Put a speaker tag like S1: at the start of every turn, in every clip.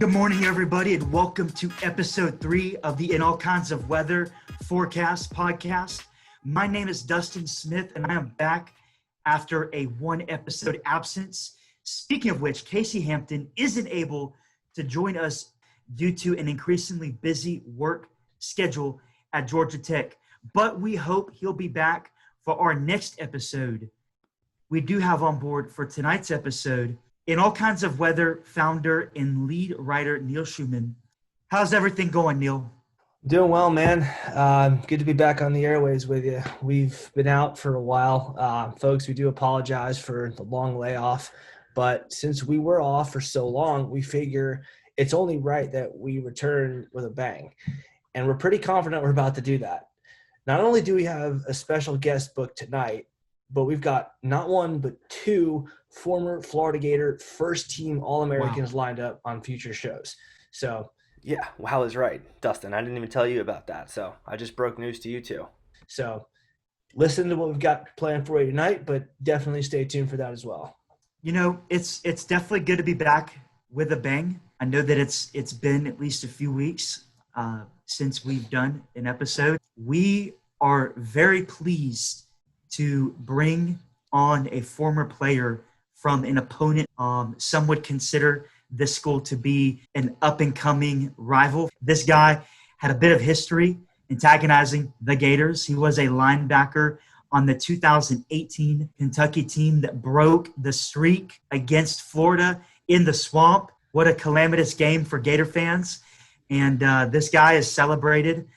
S1: Good morning, everybody, and welcome to episode 3 of the In All Kinds of Weather Forecast podcast. My name is Dustin Smith, and I am back after a one-episode absence. Speaking of which, Casey Hampton isn't able to join us due to an increasingly busy work schedule at Georgia Tech, but we hope he'll be back for our next episode. We do have on board for tonight's episode In All Kinds of Weather founder and lead writer Neil Schumann. How's everything going, Neil?
S2: Doing well, man. Good to be back on the airways with you. We've been out for a while. Folks, we do apologize for the long layoff, but since we were off for so long, we figure it's only right that we return with a bang. And we're pretty confident we're about to do that. Not only do we have a special guest booked tonight, but we've got not one, but two former Florida Gator first-team All-Americans lined up on future shows. So,
S3: yeah, Wow is right, Dustin. I didn't even tell you about that, so I just broke news to you too.
S2: So, listen to what we've got planned for you tonight, but definitely stay tuned for that as well.
S1: You know, it's definitely good to be back with a bang. I know that it's been at least a few weeks since we've done an episode. We are very pleased to bring on a former player from an opponent. Some would consider this school to be an up-and-coming rival. This guy had a bit of history antagonizing the Gators. He was a linebacker on the 2018 Kentucky team that broke the streak against Florida in the Swamp. What a calamitous game for Gator fans. And this guy is celebrated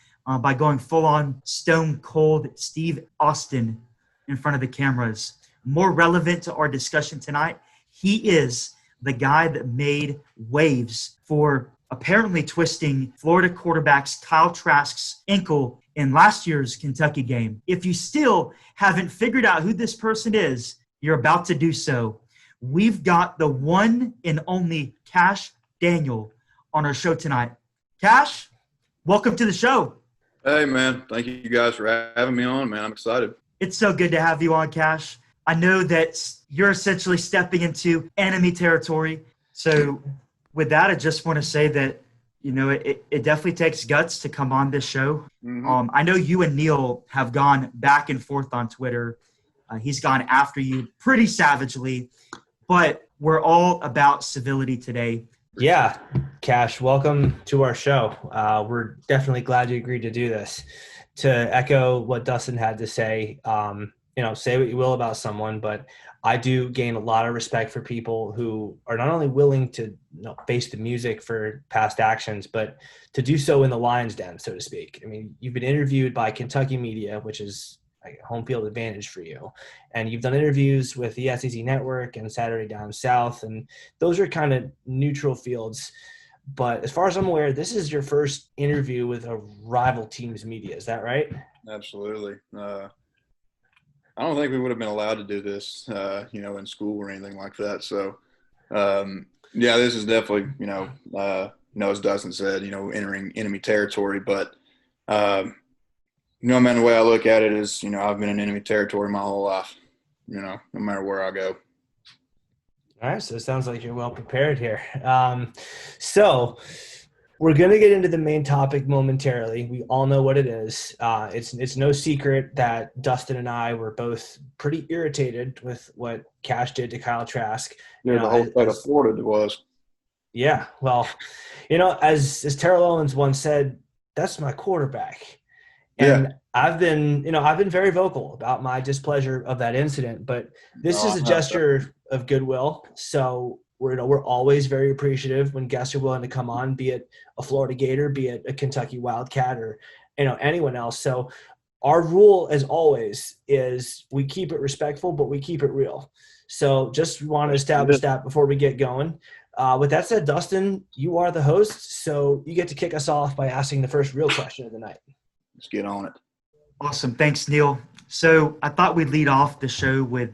S1: by going full-on stone cold Steve Austin in front of the cameras. More relevant to our discussion tonight, he is the guy that made waves for apparently twisting Florida quarterback's Kyle Trask's ankle in last year's Kentucky game. If you still haven't figured out who this person is, you're about to do so. We've got the one and only Kash Daniel on our show tonight. Kash, welcome to the show.
S4: Hey, man. Thank you guys for having me on, man. I'm excited.
S1: It's so good to have you on, Kash. I know that you're essentially stepping into enemy territory. So with that, I just want to say that, you know, it definitely takes guts to come on this show. Mm-hmm. I know you and Neil have gone back and forth on Twitter. He's gone after you pretty savagely, but we're all about civility today.
S2: Yeah, Kash, welcome to our show. We're definitely glad you agreed to do this. To echo what Dustin had to say, say what you will about someone, but I do gain a lot of respect for people who are not only willing to face the music for past actions, but to do so in the lion's den, so to speak. I mean, you've been interviewed by Kentucky media, which is like a home field advantage for you. And you've done interviews with the SEC Network and Saturday Down South, and those are kind of neutral fields. But as far as I'm aware, this is your first interview with a rival team's media. Is that right?
S4: Absolutely. I don't think we would have been allowed to do this, in school or anything like that. So, this is definitely, as Dustin said, entering enemy territory. But, man, the way I look at it is, I've been in enemy territory my whole life, no matter where I go.
S2: All right, so it sounds like you're well prepared here. So we're going to get into the main topic momentarily. We all know what it is. It's no secret that Dustin and I were both pretty irritated with what Kash did to Kyle Trask.
S4: Yeah, the whole state of Florida was.
S2: Yeah, well, as Terrell Owens once said, that's my quarterback. And yeah. I've been very vocal about my displeasure of that incident, but this is a gesture of goodwill. So we're always very appreciative when guests are willing to come on, be it a Florida Gator, be it a Kentucky Wildcat, or anyone else. So our rule, as always, is we keep it respectful, but we keep it real. So just want to establish that before we get going. With that said, Dustin, you are the host, so you get to kick us off by asking the first real question of the night.
S4: Let's get on it.
S1: Awesome. Thanks, Neil. So I thought we'd lead off the show with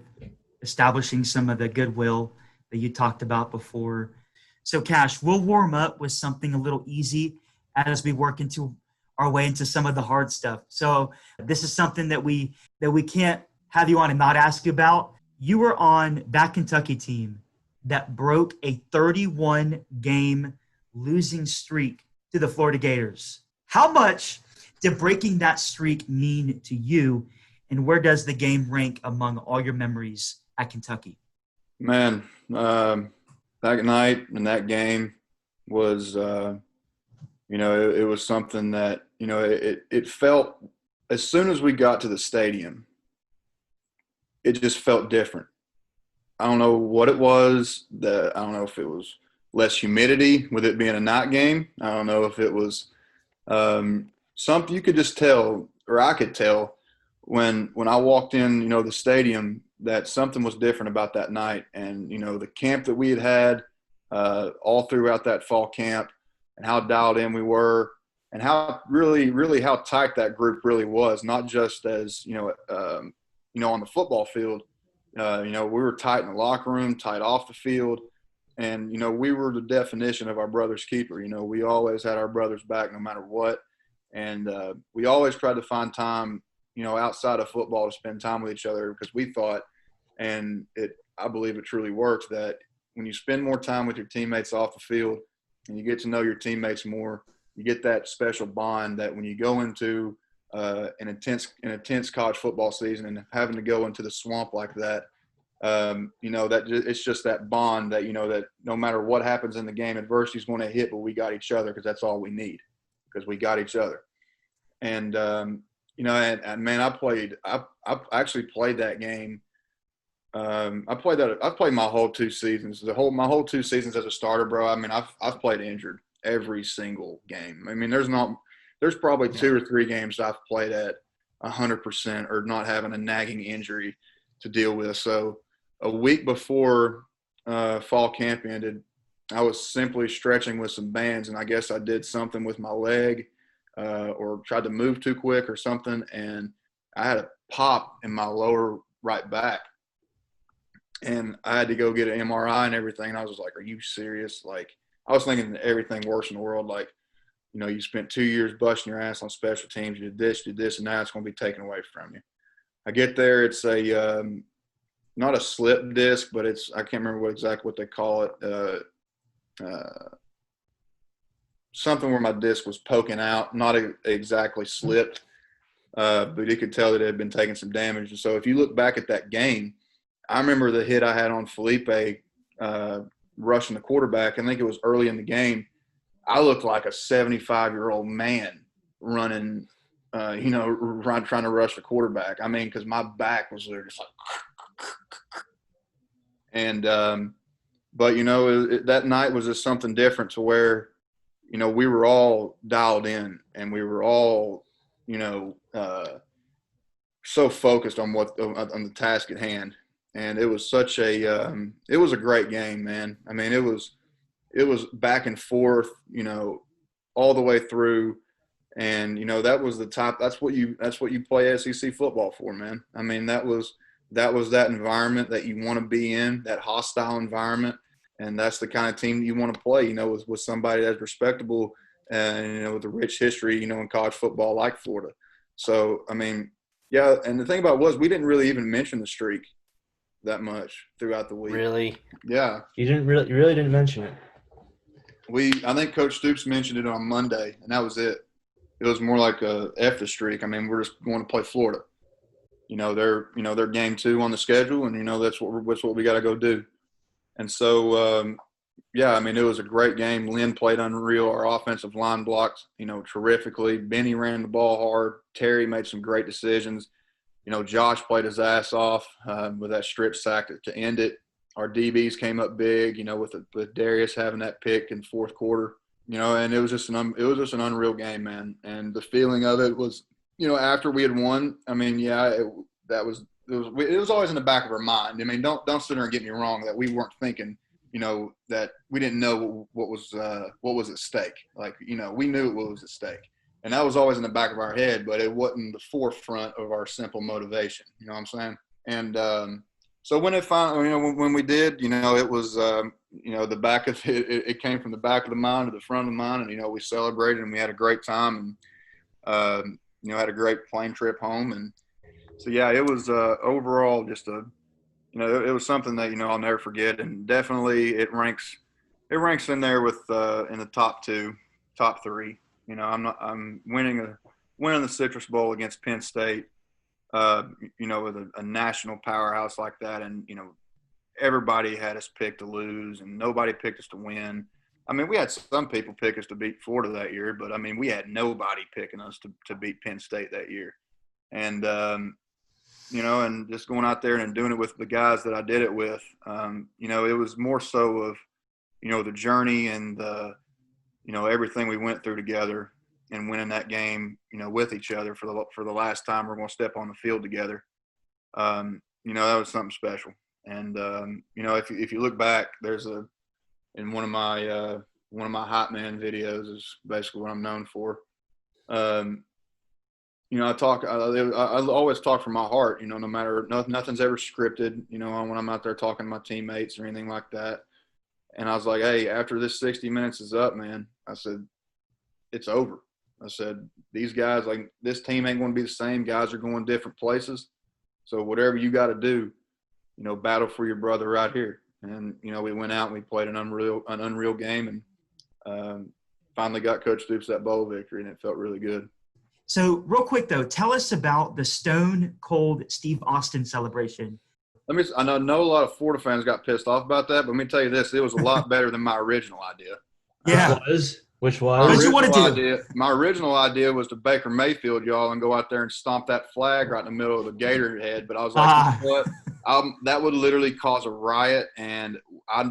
S1: establishing some of the goodwill that you talked about before. So, Kash, we'll warm up with something a little easy as we work into our way into some of the hard stuff. So this is something that we can't have you on and not ask you about. You were on that Kentucky team that broke a 31-game losing streak to the Florida Gators. How much did breaking that streak mean to you, and where does the game rank among all your memories at Kentucky?
S4: Man, that night and that game was, it was something that, it felt – as soon as we got to the stadium, it just felt different. I don't know what it was. I don't know if it was less humidity with it being a night game. I don't know if it was something you could just tell, or I could tell when I walked in, the stadium, that something was different about that night. And, the camp that we had all throughout that fall camp, and how dialed in we were, and how really, really how tight that group really was, not just as, on the football field. We were tight in the locker room, tight off the field. And, we were the definition of our brother's keeper. We always had our brother's back no matter what. And we always tried to find time, outside of football to spend time with each other, because we thought, and I believe it truly works, that when you spend more time with your teammates off the field and you get to know your teammates more, you get that special bond that when you go into an intense college football season and having to go into the swamp like that, that it's just that bond that, that no matter what happens in the game, adversity's going to hit, but we got each other, because that's all we need, because we got each other. And, and man, I actually played that game. I played my whole 2 seasons, my whole 2 seasons as a starter, bro. I mean, I've played injured every single game. I mean, there's probably 2 or 3 games I've played at 100% or not having a nagging injury to deal with. So a week before fall camp ended, I was simply stretching with some bands, and I guess I did something with my leg or tried to move too quick or something, and I had a pop in my lower right back. And I had to go get an MRI and everything. And I was like, are you serious? Like, I was thinking everything worse in the world. Like, you spent 2 years busting your ass on special teams. You did this, and now it's going to be taken away from you. I get there. It's not a slip disc, but I can't remember exactly what they call it. Something where my disc was poking out, not exactly slipped, but you could tell that it had been taking some damage. And so if you look back at that game, I remember the hit I had on Felipe rushing the quarterback. I think it was early in the game. I looked like a 75-year-old man running, trying to rush the quarterback. I mean, because my back was there just like – and but, that night was just something different to where, we were all dialed in, and we were all, so focused on on the task at hand. And it was such it was a great game, man. I mean, it was back and forth, all the way through. And, that was that's what you play SEC football for, man. I mean, that was that environment that you want to be in, that hostile environment. And that's the kind of team you want to play, with somebody that's respectable and, with a rich history, in college football like Florida. So, I mean, yeah. And the thing about it was we didn't really even mention the streak that much throughout the week.
S3: Really?
S4: Yeah.
S2: You really didn't mention it.
S4: I think Coach Stoops mentioned it on Monday, and that was it. It was more like a F the streak. I mean, we're just going to play Florida. They're game 2 on the schedule, and that's what we got to go do. And so, I mean, it was a great game. Lynn played unreal. Our offensive line blocked, terrifically. Benny ran the ball hard. Terry made some great decisions. Josh played his ass off with that strip sack to end it. Our DBs came up big, with Darius having that pick in fourth quarter, and it was just an unreal game, man. And the feeling of it was, after we had won, I mean, it was always in the back of our mind. I mean, don't sit there and get me wrong that we weren't thinking, that we didn't know what was at stake. Like, we knew what was at stake. And that was always in the back of our head, but it wasn't the forefront of our simple motivation. You know what I'm saying? And so when it finally, when we did, it was, the back of it came from the back of the mind to the front of the mind, and we celebrated and we had a great time, and had a great plane trip home, and so it was overall just it was something that I'll never forget, and definitely it ranks it ranks in there with in the top three. You know, I'm winning the Citrus Bowl against Penn State. You know, with a national powerhouse like that, and you know, everybody had us picked to lose, and nobody picked us to win. I mean, we had some people pick us to beat Florida that year, but I mean, we had nobody picking us to beat Penn State that year. And you know, and just going out there and doing it with the guys that I did it with, you know, it was more so of, you know, the journey and the, you know, everything we went through together and winning that game, you know, with each other for the last time we're going to step on the field together. You know, that was something special. And you know, if you look back, there's in one of my Hot Man videos is basically what I'm known for. You know, I always talk from my heart, you know, no matter, nothing's ever scripted, you know, when I'm out there talking to my teammates or anything like that. And I was like, hey, after this 60 minutes is up, man, I said, it's over. I said, these guys, like, this team ain't going to be the same. Guys are going different places. So whatever you got to do, you know, battle for your brother right here. And, you know, we went out and we played an unreal game, and finally got Coach Stoops that bowl victory, and it felt really good.
S1: So real quick, though, tell us about the Stone Cold Steve Austin celebration.
S4: I know a lot of Florida fans got pissed off about that, but let me tell you this, it was a lot better than my original idea.
S1: Yeah.
S2: Which was?
S1: What did you want to do?
S4: My original idea was to Baker Mayfield y'all and go out there and stomp that flag right in the middle of the Gator head. But I was like, you know what? That would literally cause a riot, and I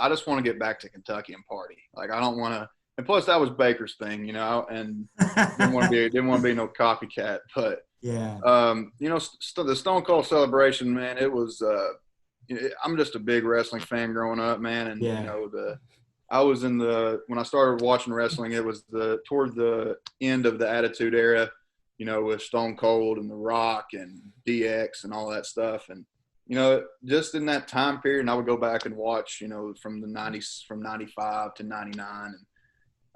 S4: just want to get back to Kentucky and party. Like, I don't want to. And plus, that was Baker's thing, you know, and didn't want to be no copycat. But
S1: yeah,
S4: you know, the Stone Cold celebration, man. It was. I'm just a big wrestling fan growing up, man, and you know I was when I started watching wrestling, it was toward the end of the Attitude Era, you know, with Stone Cold and The Rock and DX and all that stuff. And, you know, just in that time period, and I would go back and watch, you know, from the 90s, from 95 to 99.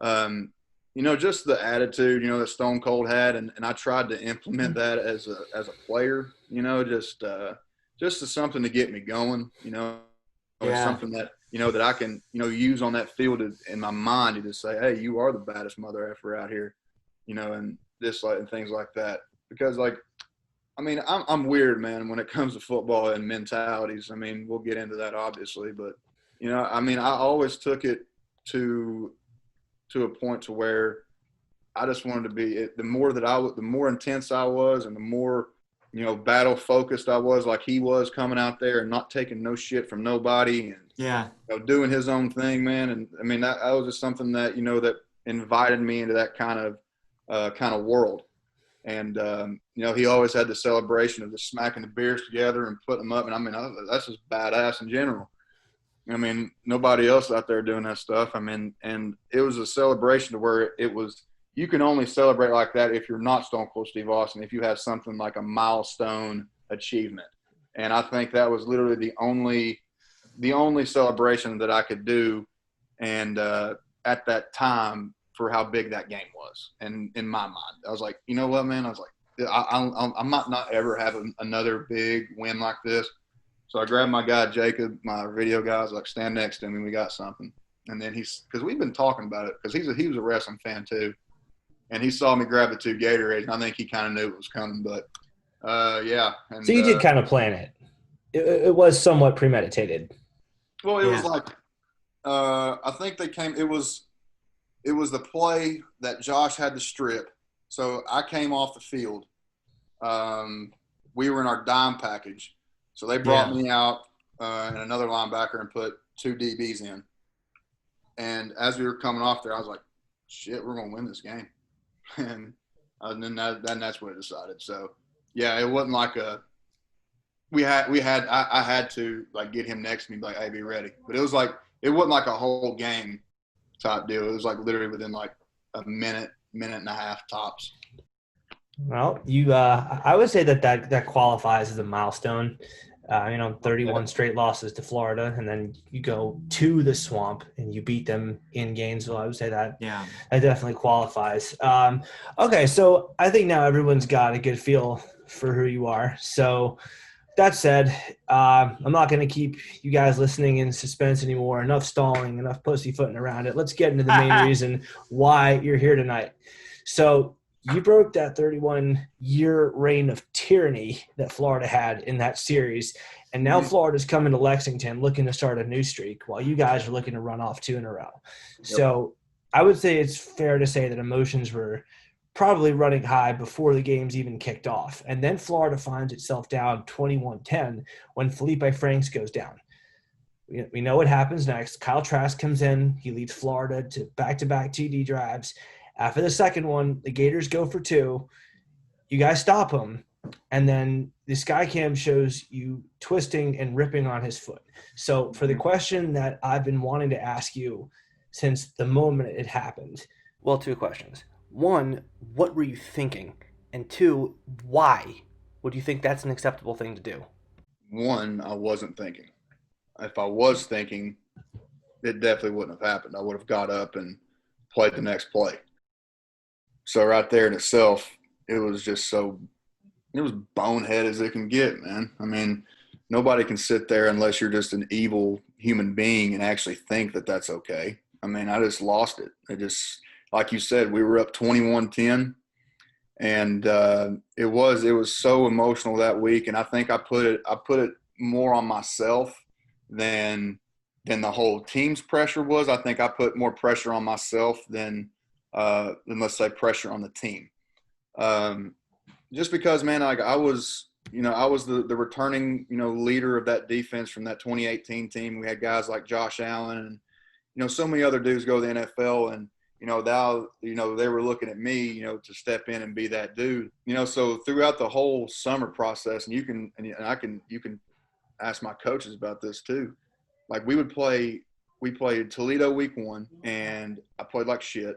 S4: And, you know, just the attitude, you know, that Stone Cold had. And I tried to implement that as a player, you know, just as something to get me going, you know, something that, you know, that I can, you know, use on that field in my mind to just say, hey, you are the baddest mother effer out here, you know, and this, like, and things like that. Because, like, I mean, I'm weird, man, when it comes to football and mentalities. I mean, we'll get into that, obviously. But, you know, I mean, I always took it to a point to where I just wanted to be – the more intense I was, and the more, you know, battle-focused I was, like he was, coming out there and not taking no shit from nobody, and you know, doing his own thing, man. And I mean, that was just something that, you know, that invited me into that kind of world. And you know, he always had the celebration of just smacking the beers together and putting them up. And I mean, that's just badass in general. I mean, nobody else out there doing that stuff. I mean, and it was a celebration to where it was. You can only celebrate like that if you're not Stone Cold Steve Austin, if you have something like a milestone achievement. And I think that was literally the only celebration that I could do, and at that time, for how big that game was. And in my mind, I was like, you know what, man? I was like, I might not ever have another big win like this. So I grabbed my guy Jacob, my video guy. I was like, stand next to him, and we got something. And then because we've been talking about it, because he was a wrestling fan too. And he saw me grab the 2 Gatorades, and I think he kind of knew it was coming. But, yeah. And,
S2: so you did kind of plan it. It was somewhat premeditated.
S4: Well, it was like I think they came – it was the play that Josh had to strip. So I came off the field. We were in our dime package. So they brought me out and another linebacker and put 2 DBs in. And as we were coming off there, I was like, shit, we're going to win this game. And then that's what it decided. So, yeah, it wasn't like I had to, like, get him next to me, like, hey, be ready. But it was like, it wasn't like a whole game type deal. It was like literally within like a minute and a half tops.
S2: Well, I would say that qualifies as a milestone. You know, 31 straight losses to Florida, and then you go to the Swamp and you beat them in Gainesville. I would say that definitely qualifies. Okay, so I think now everyone's got a good feel for who you are. So that said, I'm not going to keep you guys listening in suspense anymore. Enough stalling, enough pussyfooting around it. Let's get into the main reason why you're here tonight. So you broke that 31-year reign of tyranny that Florida had in that series, and now Florida's coming to Lexington looking to start a new streak while you guys are looking to run off 2 in a row. Yep. So I would say it's fair to say that emotions were probably running high before the games even kicked off. And then Florida finds itself down 21-10 when Felipe Franks goes down. We know what happens next. Kyle Trask comes in. He leads Florida to back-to-back TD drives. After the second one, the Gators go for 2. You guys stop him. And then the Skycam shows you twisting and ripping on his foot. So for the question that I've been wanting to ask you since the moment it happened.
S3: Well, 2 questions. 1, what were you thinking? And 2, why would you think that's an acceptable thing to do?
S4: 1, I wasn't thinking. If I was thinking, it definitely wouldn't have happened. I would have got up and played the next play. So right there in itself, it was just it was bonehead as it can get, man. I mean, nobody can sit there unless you're just an evil human being and actually think that that's okay. I mean, I just lost it. It just, like you said, we were up 21-10, and it was so emotional that week. And I think I put it more on myself than the whole team's pressure was. I think I put more pressure on myself than let's say pressure on the team. Just because, man, like I was the returning, leader of that defense from that 2018 team. We had guys like Josh Allen and, so many other dudes go to the NFL, and, now, they were looking at me, to step in and be that dude, so throughout the whole summer process, and you can ask my coaches about this too. Like we played Toledo week 1, and I played like shit.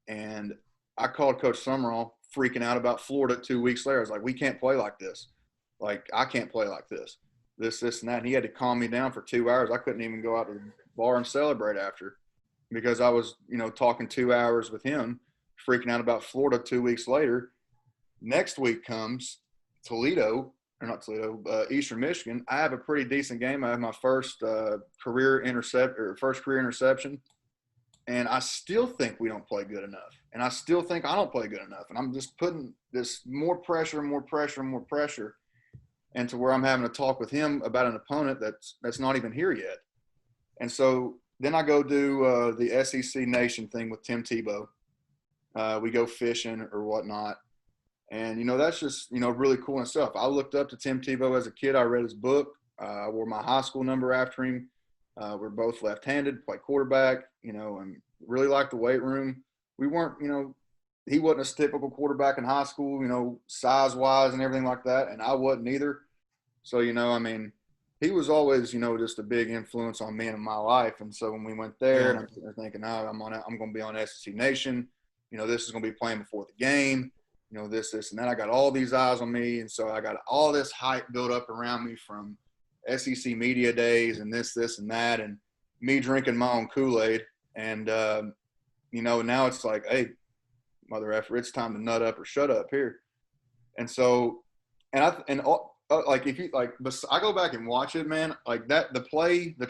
S4: And I called Coach Summerall freaking out about Florida 2 weeks later. I was like, we can't play like this. Like, I can't play like this, and that. And he had to calm me down for 2 hours. I couldn't even go out to the bar and celebrate after because I was, talking 2 hours with him, freaking out about Florida 2 weeks later. Next week comes Eastern Michigan. I have a pretty decent game. I have my first career interception. And I still think we don't play good enough. And I still think I don't play good enough. And I'm just putting this more pressure and to where I'm having to talk with him about an opponent that's not even here yet. And so then I go do the SEC Nation thing with Tim Tebow. We go fishing or whatnot. And, that's just, really cool and stuff. I looked up to Tim Tebow as a kid. I read his book. I wore my high school number after him. We're both left-handed, play quarterback, and really liked the weight room. We weren't, he wasn't a typical quarterback in high school, size-wise and everything like that, and I wasn't either. So, he was always, just a big influence on me and my life. And so when we went there, and I'm thinking, I'm going to be on SEC Nation. This is going to be playing before the game. This and that. I got all these eyes on me, and so I got all this hype built up around me from SEC media days and this and that, and me drinking my own Kool-Aid. And, now it's like, hey, mother effer, it's time to nut up or shut up here. And so, I go back and watch it, man, like that, the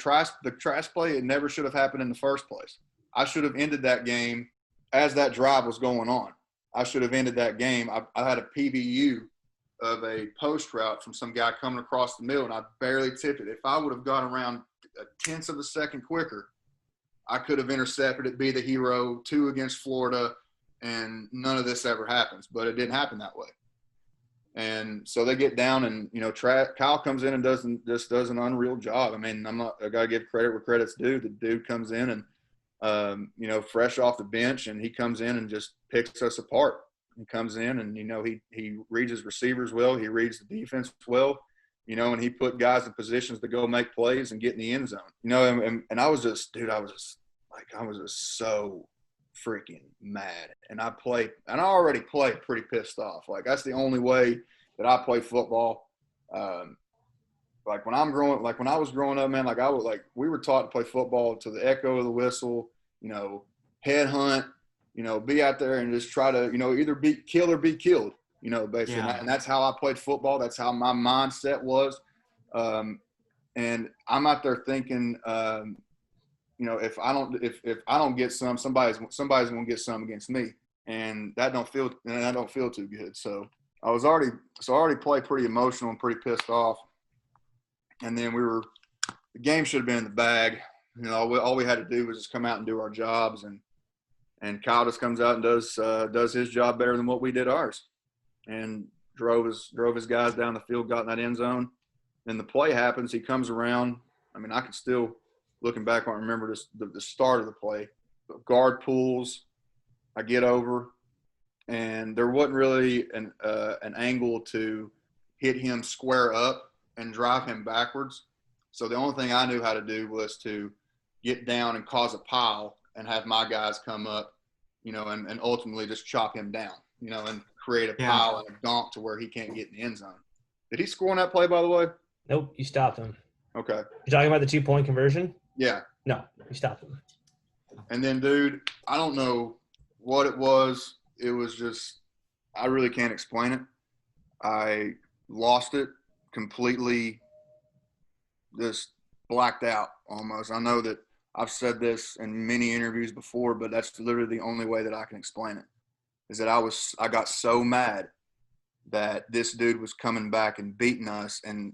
S4: Trask play, it never should have happened in the first place. I should have ended that game as that drive was going on. I should have ended that game. I had a PBU of a post route from some guy coming across the middle, and I barely tipped it. If I would have gone around a tenth of a second quicker, I could have intercepted it, be the hero, 2 against Florida, and none of this ever happens. But it didn't happen that way. And so they get down, and Kyle comes in and does an unreal job. I mean, I got to give credit where credit's due. The dude comes in and fresh off the bench, and he comes in and just picks us apart. He comes in and, he reads his receivers well. He reads the defense well, and he put guys in positions to go make plays and get in the end zone, and I was just so freaking mad. And I already played pretty pissed off. Like, that's the only way that I play football. When I was growing up, man, we were taught to play football to the echo of the whistle, head hunt, be out there and just try to, either be killed or be killed. basically.
S1: Yeah.
S4: And that's how I played football. That's how my mindset was. And I'm out there thinking, if I don't get somebody's going to get some against me, and that don't feel too good. So I already played pretty emotional and pretty pissed off. And then the game should have been in the bag. All we had to do was just come out and do our jobs, and Kyle just comes out and does his job better than what we did ours, and drove his guys down the field, got in that end zone. Then the play happens. He comes around. I mean, I can still, looking back, I remember the start of the play. The guard pulls. I get over, and there wasn't really an angle to hit him square up and drive him backwards. So the only thing I knew how to do was to get down and cause a pile and have my guys come up, and ultimately just chop him down, and create a pile and a donk to where he can't get in the end zone. Did he score on that play, by the way?
S2: Nope, you stopped him.
S4: Okay.
S2: You're talking about the 2-point conversion?
S4: Yeah.
S2: No, you stopped him.
S4: And then, dude, I don't know what it was. It was just, I really can't explain it. I lost it completely, just blacked out almost. I know that I've said this in many interviews before, but that's literally the only way that I can explain it, is that I got so mad that this dude was coming back and beating us, and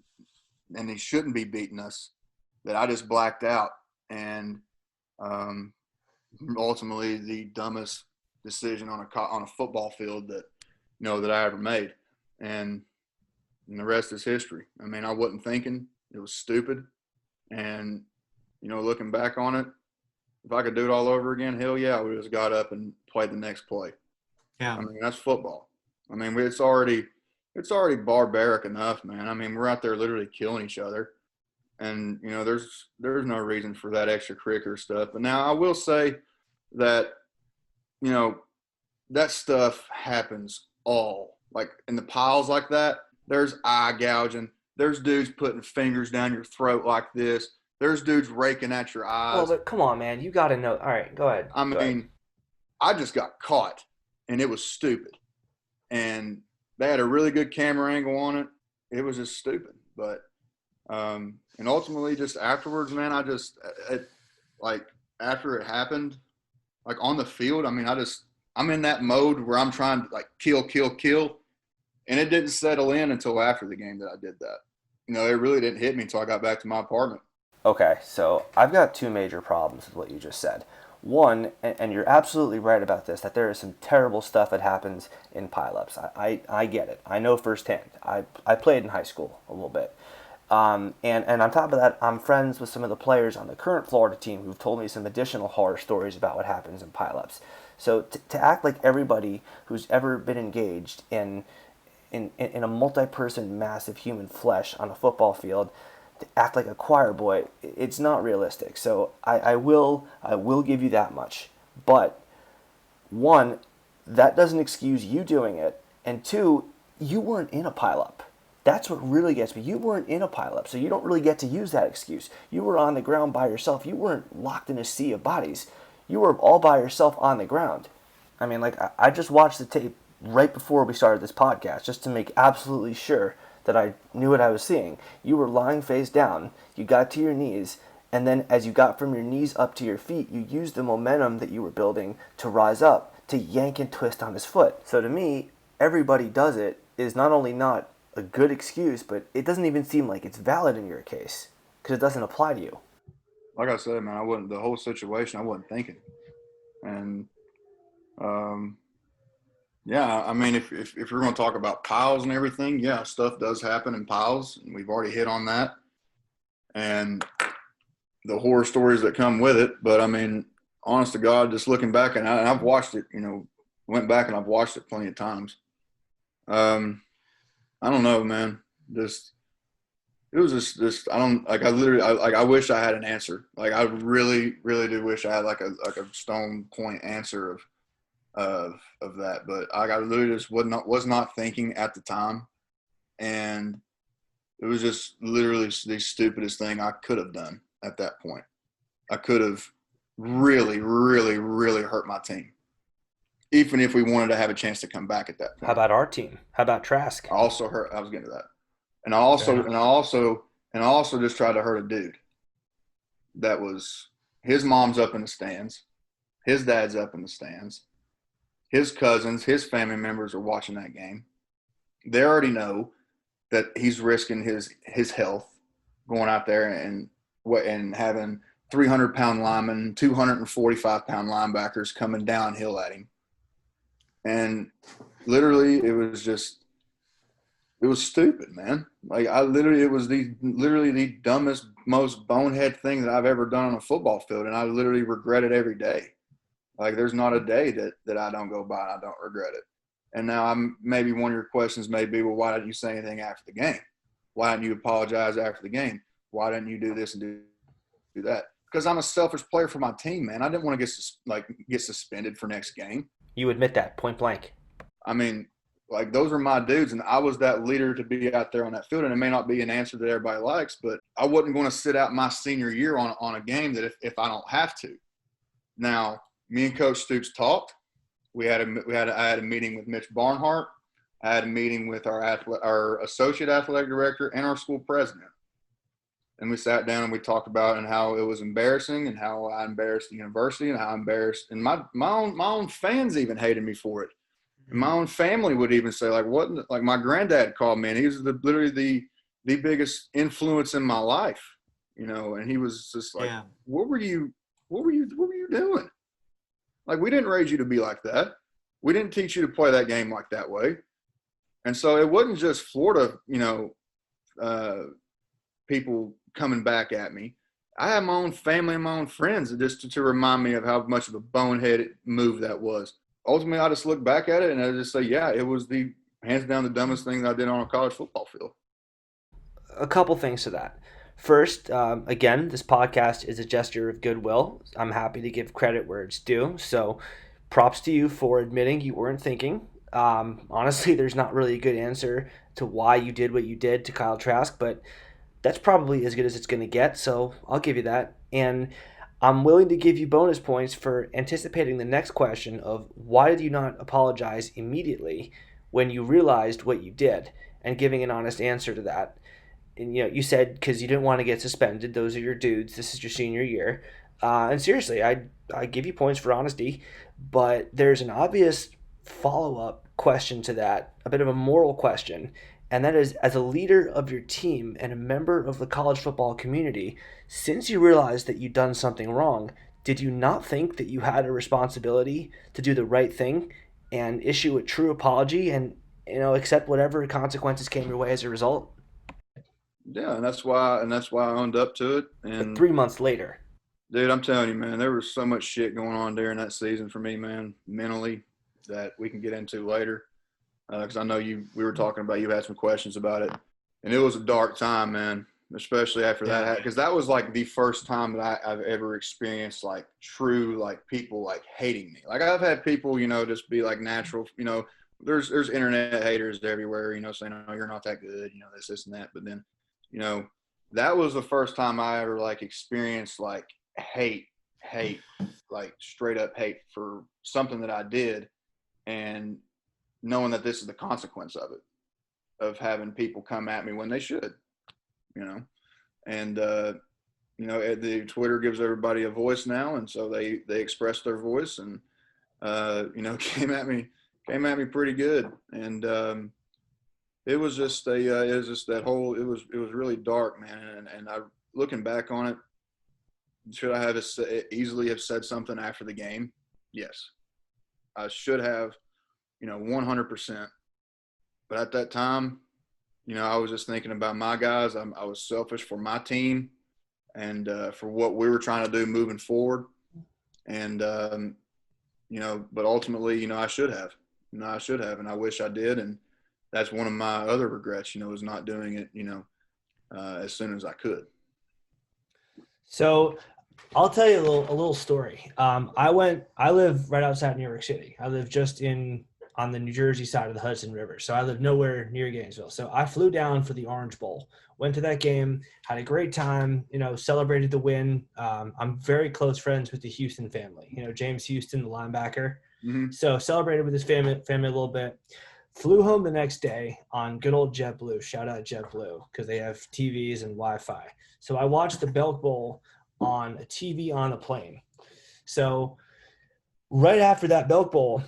S4: he shouldn't be beating us, that I just blacked out. And ultimately the dumbest decision on a football field that I ever made. And the rest is history. I mean, I wasn't thinking. It was stupid. And, looking back on it, if I could do it all over again, hell yeah, I would have just got up and played the next play.
S1: Yeah.
S4: I mean, that's football. I mean, it's already barbaric enough, man. I mean, we're out there literally killing each other. And, there's no reason for that extracurricular stuff. But now I will say that, that stuff happens all. Like in the piles like that, there's eye gouging. There's dudes putting fingers down your throat like this. There's dudes raking at your eyes.
S3: Well, but come on, man. You got to know. All right, go ahead.
S4: I just got caught, and it was stupid. And they had a really good camera angle on it. It was just stupid. But and ultimately, just afterwards, man, after it happened, like on the field, I mean, I'm in that mode where I'm trying to like kill. And it didn't settle in until after the game that I did that. It really didn't hit me until I got back to my apartment.
S3: Okay, so I've got two major problems with what you just said. One, and you're absolutely right about this, that there is some terrible stuff that happens in pileups. I get it. I know firsthand. I played in high school a little bit. And on top of that, I'm friends with some of the players on the current Florida team who've told me some additional horror stories about what happens in pileups. So to act like everybody who's ever been engaged in a multi-person massive human flesh on a football field, to act like a choir boy, it's not realistic. So I will give you that much. But one, that doesn't excuse you doing it. And two, you weren't in a pileup. That's what really gets me. You weren't in a pileup, so you don't really get to use that excuse. You were on the ground by yourself. You weren't locked in a sea of bodies. You were all by yourself on the ground. I mean, like, I just watched the tape right before we started this podcast just to make absolutely sure that I knew what I was seeing. You were lying face down. You got to your knees, and then as you got from your knees up to your feet, you used the momentum that you were building to rise up, to yank and twist on his foot. So to me, everybody does it is not only not a good excuse, but it doesn't even seem like it's valid in your case because it doesn't apply to you.
S4: Like I said, man, the whole situation, I wasn't thinking. And, yeah, I mean, if you're going to talk about piles and everything, yeah, stuff does happen in piles. And we've already hit on that. And the horror stories that come with it. But, I mean, honest to God, just looking back, and I've watched it, went back and I've watched it plenty of times. I don't know, man. It was just I wish I had an answer. Like, I really, really do wish I had like a stone point answer of that. But I literally just was not thinking at the time, and it was just literally the stupidest thing I could have done at that point. I could have really, really, really hurt my team even if we wanted to have a chance to come back at that point.
S2: How about our team? How about Trask?
S4: I also hurt. I was getting to that, and I also just tried to hurt a dude. That was his mom's up in the stands, his dad's up in the stands, his cousins, his family members are watching that game. They already know that he's risking his health going out there and having 300-pound linemen, 245-pound linebackers coming downhill at him. And literally, it was stupid, man. Like it was the dumbest, most bonehead thing that I've ever done on a football field, and I literally regret it every day. Like there's not a day that I don't go by and I don't regret it. And now maybe one of your questions may be, well, why didn't you say anything after the game? Why didn't you apologize after the game? Why didn't you do this and do that? Because I'm a selfish player for my team, man. I didn't want to get suspended for next game.
S2: You admit that, point blank.
S4: I mean, like those are my dudes, and I was that leader to be out there on that field. And it may not be an answer that everybody likes, but I wasn't going to sit out my senior year on a game that if I don't have to. Now, me and Coach Stoops talked. I had a meeting with Mitch Barnhart. I had a meeting with our associate athletic director and our school president. And we sat down and we talked about and how it was embarrassing and how I embarrassed the university and how I embarrassed – and my own fans even hated me for it. And my own family would even say, like, what – like my granddad called me, and he was literally the biggest influence in my life, you know, and he was just like, what were you doing? Like, we didn't raise you to be like that. We didn't teach you to play that game like that way. And so it wasn't just Florida, you know, people coming back at me. I had my own family and my own friends just to remind me of how much of a bonehead move that was. Ultimately, I just look back at it and I just say, yeah, it was the hands down the dumbest thing that I did on a college football field.
S2: A couple things to that. First, again, this podcast is a gesture of goodwill. I'm happy to give credit where it's due. So props to you for admitting you weren't thinking. Honestly, there's not really a good answer to why you did what you did to Kyle Trask, but that's probably as good as it's going to get. So I'll give you that. And I'm willing to give you bonus points for anticipating the next question of why did you not apologize immediately when you realized what you did, and giving an honest answer to that. And you know, you said because you didn't want to get suspended. Those are your dudes. This is your senior year. And seriously, I give you points for honesty, but there's an obvious follow-up question to that, a bit of a moral question, and that is, as a leader of your team and a member of the college football community, since you realized that you'd done something wrong, did you not think that you had a responsibility to do the right thing and issue a true apology and, you know, accept whatever consequences came your way as a result?
S4: Yeah, and that's why I owned up to it. And
S2: but 3 months later,
S4: dude, I'm telling you, man, there was so much shit going on during that season for me, man, mentally, that we can get into later. Because I know we were talking about, you had some questions about it, and it was a dark time, man, especially after that, because that was like the first time that I've ever experienced like true like people like hating me. Like I've had people, you know, just be like natural, you know, there's internet haters everywhere, you know, saying, oh, you're not that good, you know, this and that. But then, you know, that was the first time I ever like experienced like hate, like straight up hate for something that I did, and knowing that this is the consequence of it, of having people come at me when they should, you know. And you know, the Twitter gives everybody a voice now, and so they express their voice, and you know, came at me pretty good. And it was just it was really dark, man. And I, looking back on it, should I have easily have said something after the game? Yes, I should have, you know, 100%. But at that time, you know, I was just thinking about my guys. I was selfish for my team and for what we were trying to do moving forward. And, you know, but ultimately, you know, I should have. You know, I should have, and I wish I did. And that's one of my other regrets, you know, is not doing it, you know, as soon as I could.
S2: So I'll tell you a little story. I live right outside New York City. I live just on the New Jersey side of the Hudson River. So I live nowhere near Gainesville. So I flew down for the Orange Bowl, went to that game, had a great time, you know, celebrated the win. I'm very close friends with the Houston family. You know, James Houston, the linebacker.
S4: Mm-hmm.
S2: So celebrated with his family a little bit. Flew home the next day on good old JetBlue. Shout out JetBlue because they have TVs and Wi-Fi. So I watched the Belk Bowl on a TV on the plane. So right after that Belk Bowl,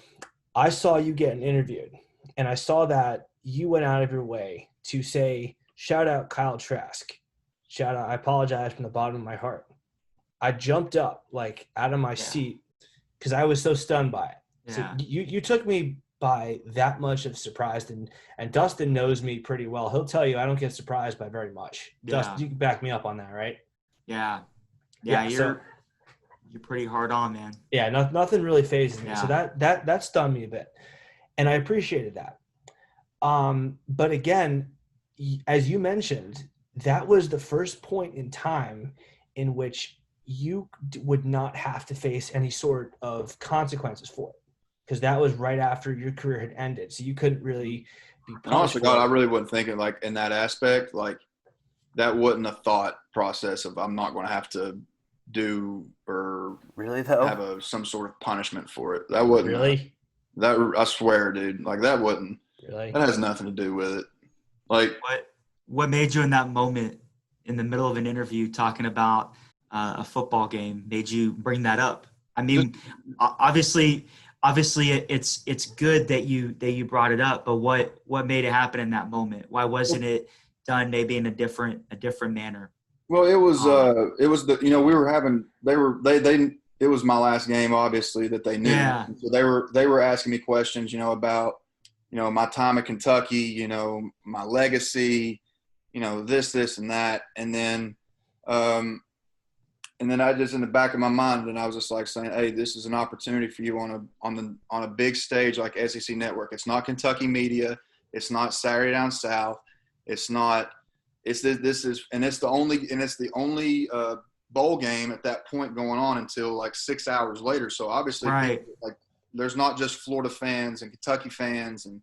S2: I saw you getting interviewed, and I saw that you went out of your way to say, shout out Kyle Trask. Shout out, I apologize from the bottom of my heart. I jumped up like out of my seat because I was so stunned by it. So you took me by that much of surprised, and Dustin knows me pretty well. He'll tell you I don't get surprised by very much. Dustin, you can back me up on that, right?
S1: Yeah, you're pretty hard on, man.
S2: Yeah, nothing really phases me. So that stunned me a bit, and I appreciated that. But again, as you mentioned, that was the first point in time in which you would not have to face any sort of consequences for it, because that was right after your career had ended. So you couldn't really be punished.
S4: And honestly, God, I really wasn't thinking like in that aspect, like that wasn't a thought process of I'm not going to have to do or
S3: really though
S4: have some sort of punishment for it. That wasn't
S2: really
S4: that. I swear, dude, like that wasn't
S2: really.
S4: That has nothing to do with it. Like
S1: what made you in that moment in the middle of an interview talking about a football game made you bring that up? I mean, obviously it's good that you brought it up, but what made it happen in that moment? Why wasn't it done maybe in a different manner?
S4: Well, it was the, you know, we were having, it was my last game, obviously, that they knew.
S1: Yeah.
S4: So they were asking me questions, you know, about, you know, my time at Kentucky, you know, my legacy, you know, this and that. And then I just, in the back of my mind, and I was just like saying, hey, this is an opportunity for you on a big stage like SEC Network. It's not Kentucky media. It's not Saturday Down South. It's not. It's the only bowl game at that point going on until like 6 hours later. So obviously,
S1: right.
S4: Like there's not just Florida fans and Kentucky fans, and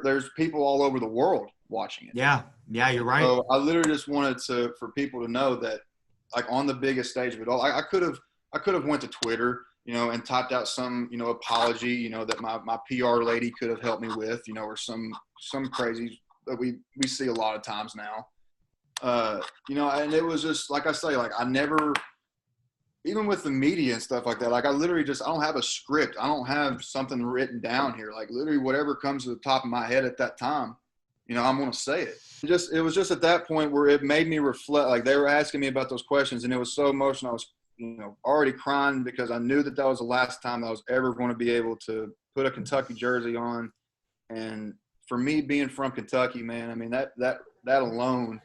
S4: there's people all over the world watching it.
S1: Yeah, you're right.
S4: So I literally just wanted for people to know that, like, on the biggest stage of it all, I could have went to Twitter, you know, and typed out some, you know, apology, you know, that my PR lady could have helped me with, you know, or some crazy that we see a lot of times now. You know, and it was just, like I say, like I never, even with the media and stuff like that, like I literally I don't have a script. I don't have something written down here. Like literally whatever comes to the top of my head at that time, you know, I'm going to say it. It was just at that point where it made me reflect. Like they were asking me about those questions, and it was so emotional. I was, you know, already crying because I knew that was the last time that I was ever going to be able to put a Kentucky jersey on. And for me being from Kentucky, man, I mean, that alone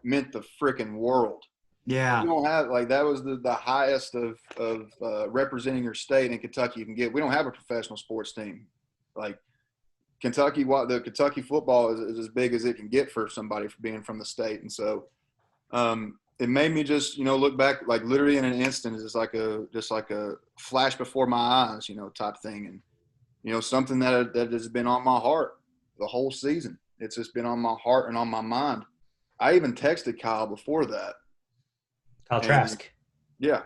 S4: meant the freaking world.
S1: Yeah.
S4: You don't have, like, that was the highest of representing your state in Kentucky you can get. We don't have a professional sports team. Like Kentucky, the Kentucky football is as big as it can get for somebody for being from the state. And so it made me just, you know, look back, like literally in an instant, it's just like a flash before my eyes, you know, type thing. And, you know, something that has been on my heart the whole season. It's just been on my heart and on my mind. I even texted Kyle before that.
S2: Kyle Trask.
S4: Yeah.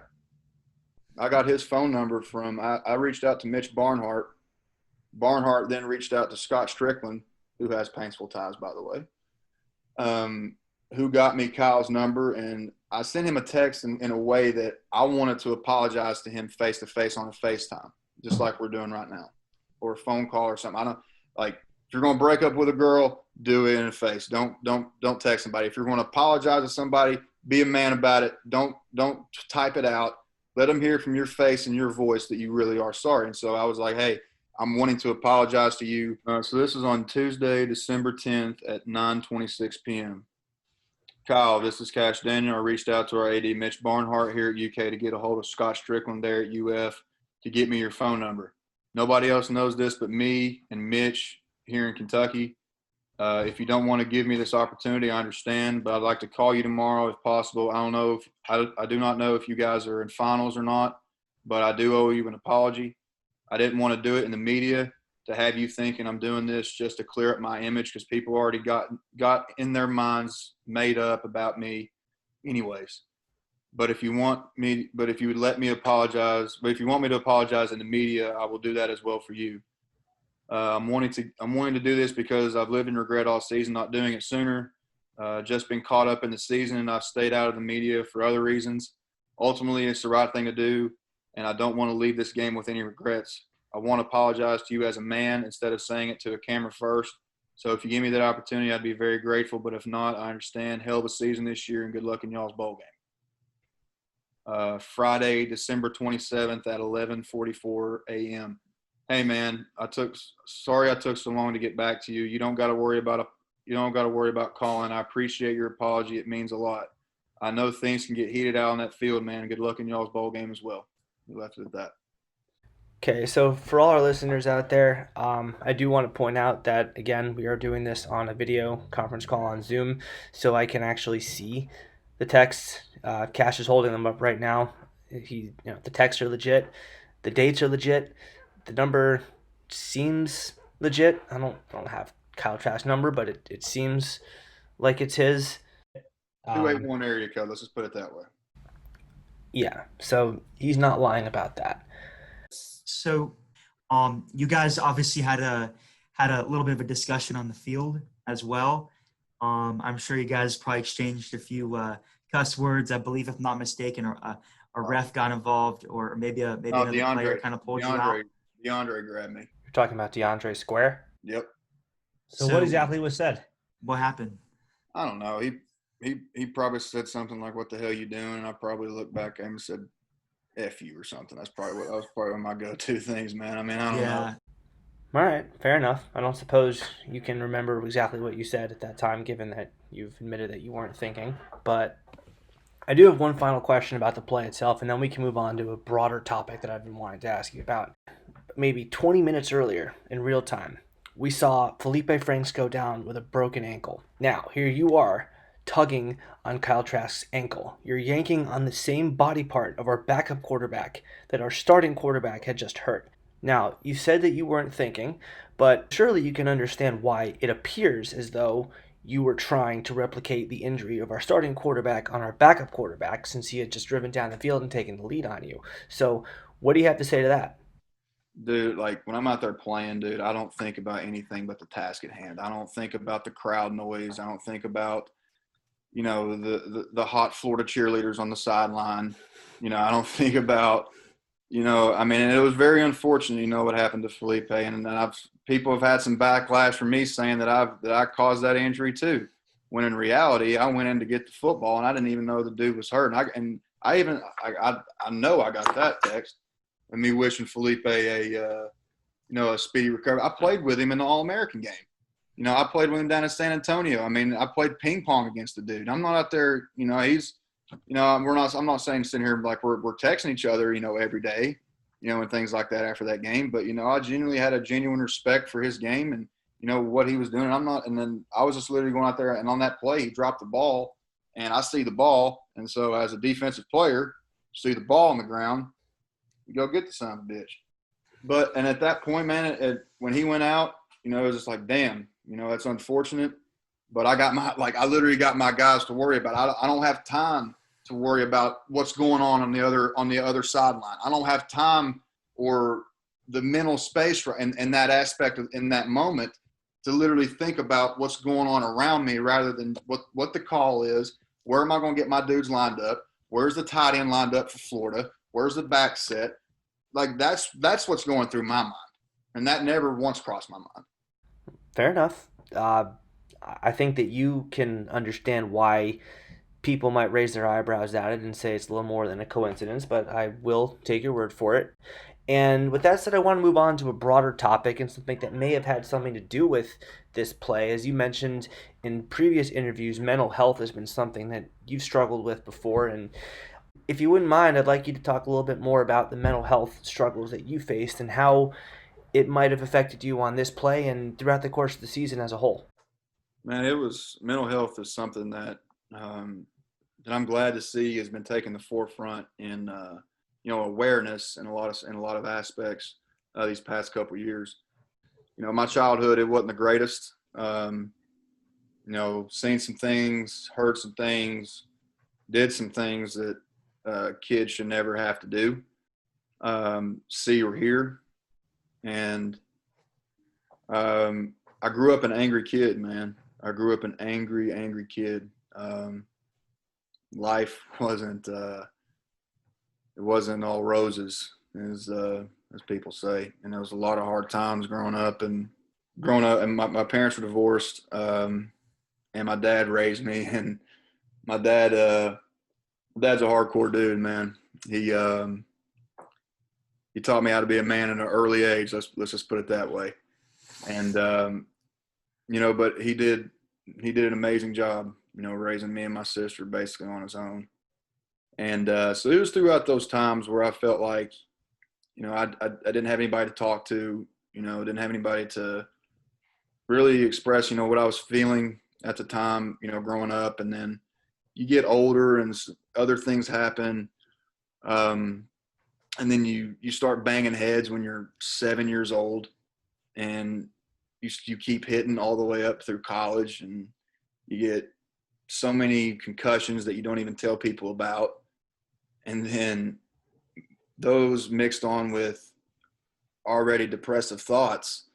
S4: I got his phone number from, I reached out to Mitch Barnhart. Barnhart then reached out to Scott Strickland, who has Paintsville ties, by the way, who got me Kyle's number. And I sent him a text in a way that I wanted to apologize to him face-to-face on a FaceTime, just like we're doing right now, or a phone call or something. I don't, like, if you're going to break up with a girl, do it in the face. Don't text somebody. If you're going to apologize to somebody, be a man about it. Don't type it out. Let them hear from your face and your voice that you really are sorry. And so I was like, hey, I'm wanting to apologize to you. So this is on Tuesday, December 10th at 9:26 p.m. Kyle, this is Kash Daniel. I reached out to our AD, Mitch Barnhart, here at UK to get a hold of Scott Strickland there at UF to get me your phone number. Nobody else knows this but me and Mitch here in Kentucky. If you don't want to give me this opportunity, I understand, but I'd like to call you tomorrow if possible. I do not know if you guys are in finals or not, but I do owe you an apology. I didn't want to do it in the media to have you thinking I'm doing this just to clear up my image, because people already got in their minds made up about me anyways. But if you want me to apologize in the media, I will do that as well for you. I'm wanting to do this because I've lived in regret all season not doing it sooner. Just been caught up in the season, and I've stayed out of the media for other reasons. Ultimately, it's the right thing to do, and I don't want to leave this game with any regrets. I want to apologize to you as a man instead of saying it to a camera first. So if you give me that opportunity, I'd be very grateful. But if not, I understand. Hell of a season this year, and good luck in y'all's bowl game. Friday, December 27th at 11:44 a.m. Hey man, sorry I took so long to get back to you. You don't got to worry about calling. I appreciate your apology. It means a lot. I know things can get heated out on that field, man. Good luck in y'all's bowl game as well. We left it at that.
S2: Okay, so for all our listeners out there, I do want to point out that, again, we are doing this on a video conference call on Zoom, so I can actually see the texts. Kash is holding them up right now. The texts are legit. The dates are legit. The number seems legit. I don't have Kyle Trask's number, but it seems like it's his.
S4: 281 area code. Let's just put it that way.
S2: Yeah, so he's not lying about that.
S1: So, you guys obviously had a little bit of a discussion on the field as well. I'm sure you guys probably exchanged a few cuss words. I believe, if I'm not mistaken, a ref got involved, or maybe another player kind of pulled you out.
S4: DeAndre grabbed me.
S2: You're talking about DeAndre Square?
S4: Yep.
S2: So what exactly was said?
S1: What happened?
S4: I don't know. He probably said something like, "What the hell you doing?" And I probably looked back at him and said, "F you" or something. That was probably one of my go-to things, man. I mean, I don't know.
S2: All right, fair enough. I don't suppose you can remember exactly what you said at that time, given that you've admitted that you weren't thinking. But I do have one final question about the play itself, and then we can move on to a broader topic that I've been wanting to ask you about. Maybe 20 minutes earlier, in real time, we saw Felipe Franks go down with a broken ankle. Now, here you are, tugging on Kyle Trask's ankle. You're yanking on the same body part of our backup quarterback that our starting quarterback had just hurt. Now, you said that you weren't thinking, but surely you can understand why it appears as though you were trying to replicate the injury of our starting quarterback on our backup quarterback, since he had just driven down the field and taken the lead on you. So what do you have to say to that?
S4: Dude, like when I'm out there playing, dude, I don't think about anything but the task at hand. I don't think about the crowd noise. I don't think about, the hot Florida cheerleaders on the sideline. I don't think about, and it was very unfortunate, what happened to Felipe. And people have had some backlash from me saying that I caused that injury too. When in reality, I went in to get the football and I didn't even know the dude was hurt. I know I got that text and me wishing Felipe a speedy recovery. I played with him in the All-American game. I played with him down in San Antonio. I played ping pong against the dude. I'm not out there, I'm not saying sitting here like we're texting each other, every day, and things like that after that game. But, I genuinely had a genuine respect for his game and, what he was doing. And then I was just literally going out there, and on that play, he dropped the ball and I see the ball. And so as a defensive player, see the ball on the ground, you go get the son of a bitch. And at that point, man, when he went out, it was just like, damn, that's unfortunate. But I literally got my guys to worry about. I don't have time to worry about what's going on the other sideline. I don't have time or the mental space in that aspect in that moment to literally think about what's going on around me rather than what the call is. Where am I going to get my dudes lined up? Where's the tight end lined up for Florida? Where's the back set? Like that's what's going through my mind, and that never once crossed my mind.
S2: Fair enough. I think that you can understand why people might raise their eyebrows at it and say it's a little more than a coincidence, but I will take your word for it. And with that said, I want to move on to a broader topic and something that may have had something to do with this play. As you mentioned in previous interviews, mental health has been something that you've struggled with before. And if you wouldn't mind, I'd like you to talk a little bit more about the mental health struggles that you faced and how it might have affected you on this play and throughout the course of the season as a whole.
S4: Man, mental health is something that I'm glad to see has been taking the forefront in awareness in a lot of aspects these past couple of years. My childhood, it wasn't the greatest. Seen some things, heard some things, did some things that kids should never have to do, see or hear. And I grew up an angry kid, man. I grew up an angry kid. Life wasn't it wasn't all roses, as people say. And there was a lot of hard times growing up. And my parents were divorced, and my dad raised me. And my dad's a hardcore dude, man. He taught me how to be a man at an early age. Let's just put it that way. And but he did an amazing job, raising me and my sister basically on his own. And so it was throughout those times where I felt like, I didn't have anybody to talk to, didn't have anybody to really express, what I was feeling at the time, growing up. And then you get older and other things happen. And then you start banging heads when you're 7 years old, and you keep hitting all the way up through college, and you get so many concussions that you don't even tell people about. And then those mixed on with already depressive thoughts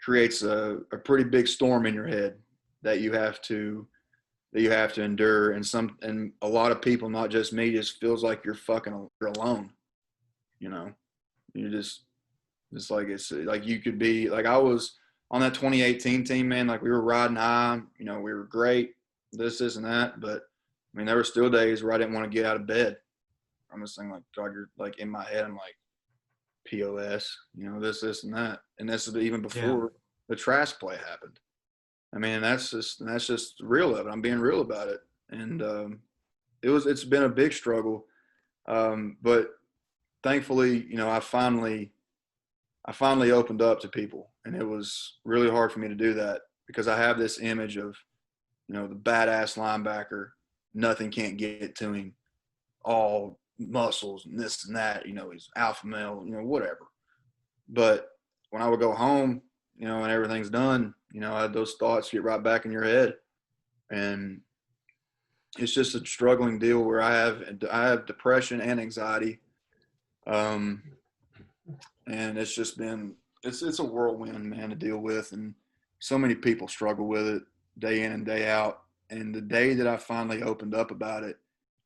S4: creates a pretty big storm in your head that you have to endure. And a lot of people, not just me, just feels like you're alone. You're just like, it's like you could be like, I was on that 2018 team, man. Like, we were riding high, we were great, this and that. But I mean, there were still days where I didn't want to get out of bed. I'm just saying, like, God, you're like, in my head, I'm like, POS, this and that. And this is even before the Trask play happened. I mean, that's just real of it. I'm being real about it. And it's been a big struggle. But thankfully, I finally opened up to people, and it was really hard for me to do that because I have this image of, the badass linebacker, nothing can't get to him, all muscles and this and that, he's alpha male, whatever. But when I would go home, and everything's done, those thoughts get right back in your head. And it's just a struggling deal where I have depression and anxiety. And it's just been, it's a whirlwind, man, to deal with. And so many people struggle with it day in and day out. And the day that I finally opened up about it,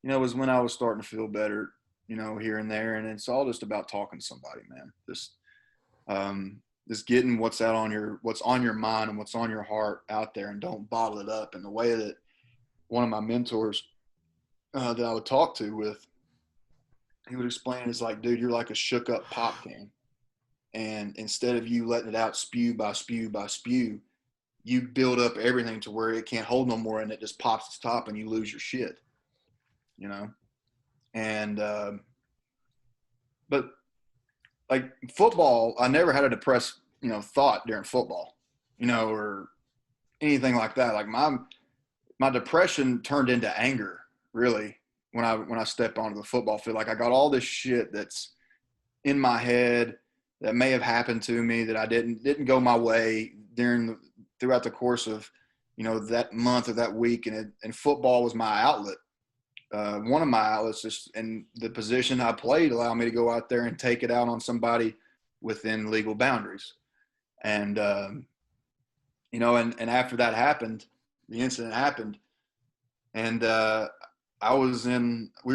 S4: was when I was starting to feel better, here and there. And it's all just about talking to somebody, man. Just getting what's on your mind and what's on your heart out there, and don't bottle it up. And the way that one of my mentors that I would talk to with, he would explain, it's like, dude, you're like a shook up pop can. And instead of you letting it out spew by spew by spew, you build up everything to where it can't hold no more, and it just pops its top and you lose your shit, And, but like football, I never had a depressed, thought during football, or anything like that. Like my depression turned into anger, really, when I stepped onto the football field. Like, I got all this shit that's in my head that may have happened to me that I didn't go my way throughout the course of, that month or that week. And football was my outlet. One of my outlets, just in the position I played, allowed me to go out there and take it out on somebody within legal boundaries. And, and after that happened, the incident happened, and we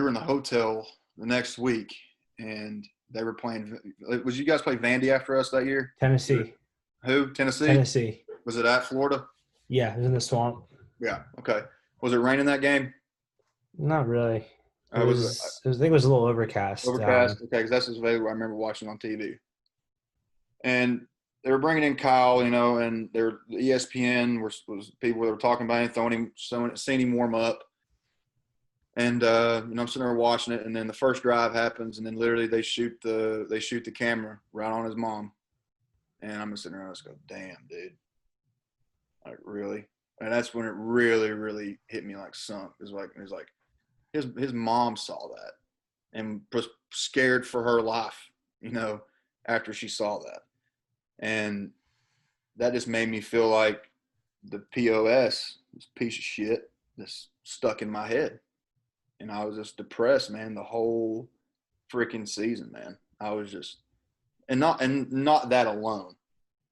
S4: were in the hotel the next week, and they were playing. Was you guys play Vandy after us that year?
S2: Tennessee.
S4: Who? Tennessee?
S2: Tennessee.
S4: Was it at Florida?
S2: Yeah, it was in the swamp.
S4: Yeah. Okay. Was it raining that game?
S2: Not really. I think it was a little overcast.
S4: Overcast. Okay, because that's just what I remember watching on TV. And they were bringing in Kyle, and the ESPN was people that were talking about him, seeing him warm up. And I'm sitting there watching it, and then the first drive happens, and then literally they shoot the camera right on his mom, and I'm just sitting there and I just go, damn, dude, like, really? And that's when it really, really hit me like sunk. It was like his mom saw that and was scared for her life, after she saw that. And that just made me feel like the POS, this piece of shit, that's stuck in my head. and I was just depressed, man, the whole freaking season, man. I was just and not that alone.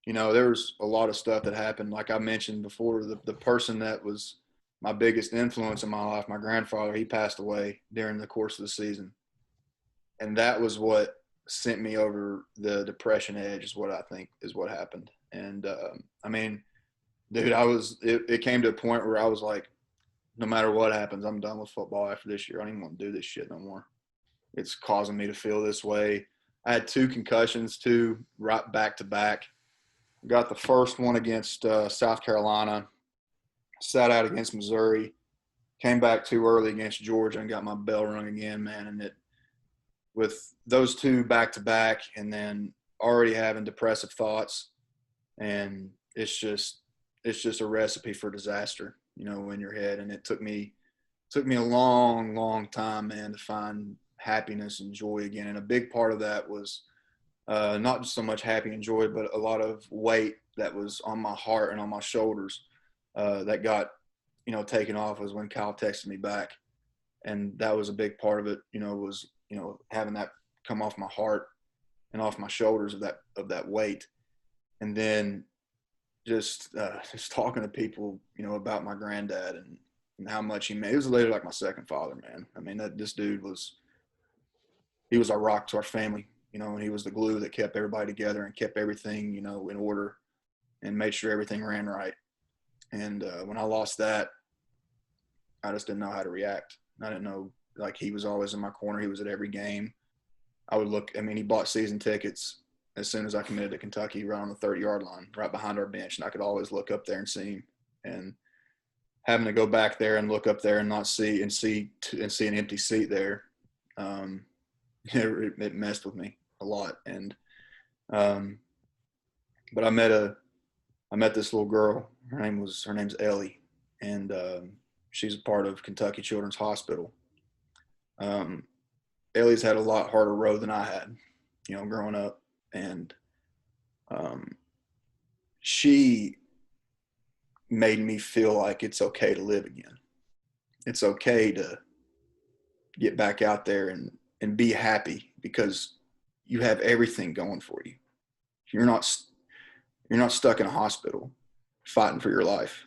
S4: You know, there was a lot of stuff that happened. Like I mentioned before, the person that was my biggest influence in my life, my grandfather, he passed away during the course of the season. And that was what sent me over the depression edge, is what I think is what happened. And I mean, dude, it came to a point where I was like, no matter what happens, I'm done with football after this year. I don't even want to do this shit no more. It's causing me to feel this way. I had 2 concussions, 2 right back to back. Got the first one against South Carolina, sat out against Missouri, came back too early against Georgia and got my bell rung again, man. And with those 2 back to back, and then already having depressive thoughts, and it's just a recipe for disaster, you know, in your head. And it took me a long, long time, man, to find happiness and joy again. And a big part of that was not just so much happy and joy, but a lot of weight that was on my heart and on my shoulders that got, you know, taken off, was when Kyle texted me back. And that was a big part of it, you know, was, you know, having that come off my heart and off my shoulders of that weight. And then just talking to people, you know, about my granddad and how much he made. He was literally like my second father, man. I mean, this dude he was our rock to our family, you know, and he was the glue that kept everybody together and kept everything, you know, in order and made sure everything ran right. And when I lost that, I just didn't know how to react. I didn't know, like, he was always in my corner. He was at every game. I would look, I mean, he bought season tickets as soon as I committed to Kentucky, right on the 30-yard line, right behind our bench. And I could always look up there and see him. And having to go back there and look up there and not see an empty seat there, it messed with me a lot. And but I met this little girl. Her name's Ellie, and she's a part of Kentucky Children's Hospital. Ellie's had a lot harder road than I had, you know, growing up. And she made me feel like it's okay to live again. It's okay to get back out there and be happy, because you have everything going for you. You're not stuck in a hospital fighting for your life.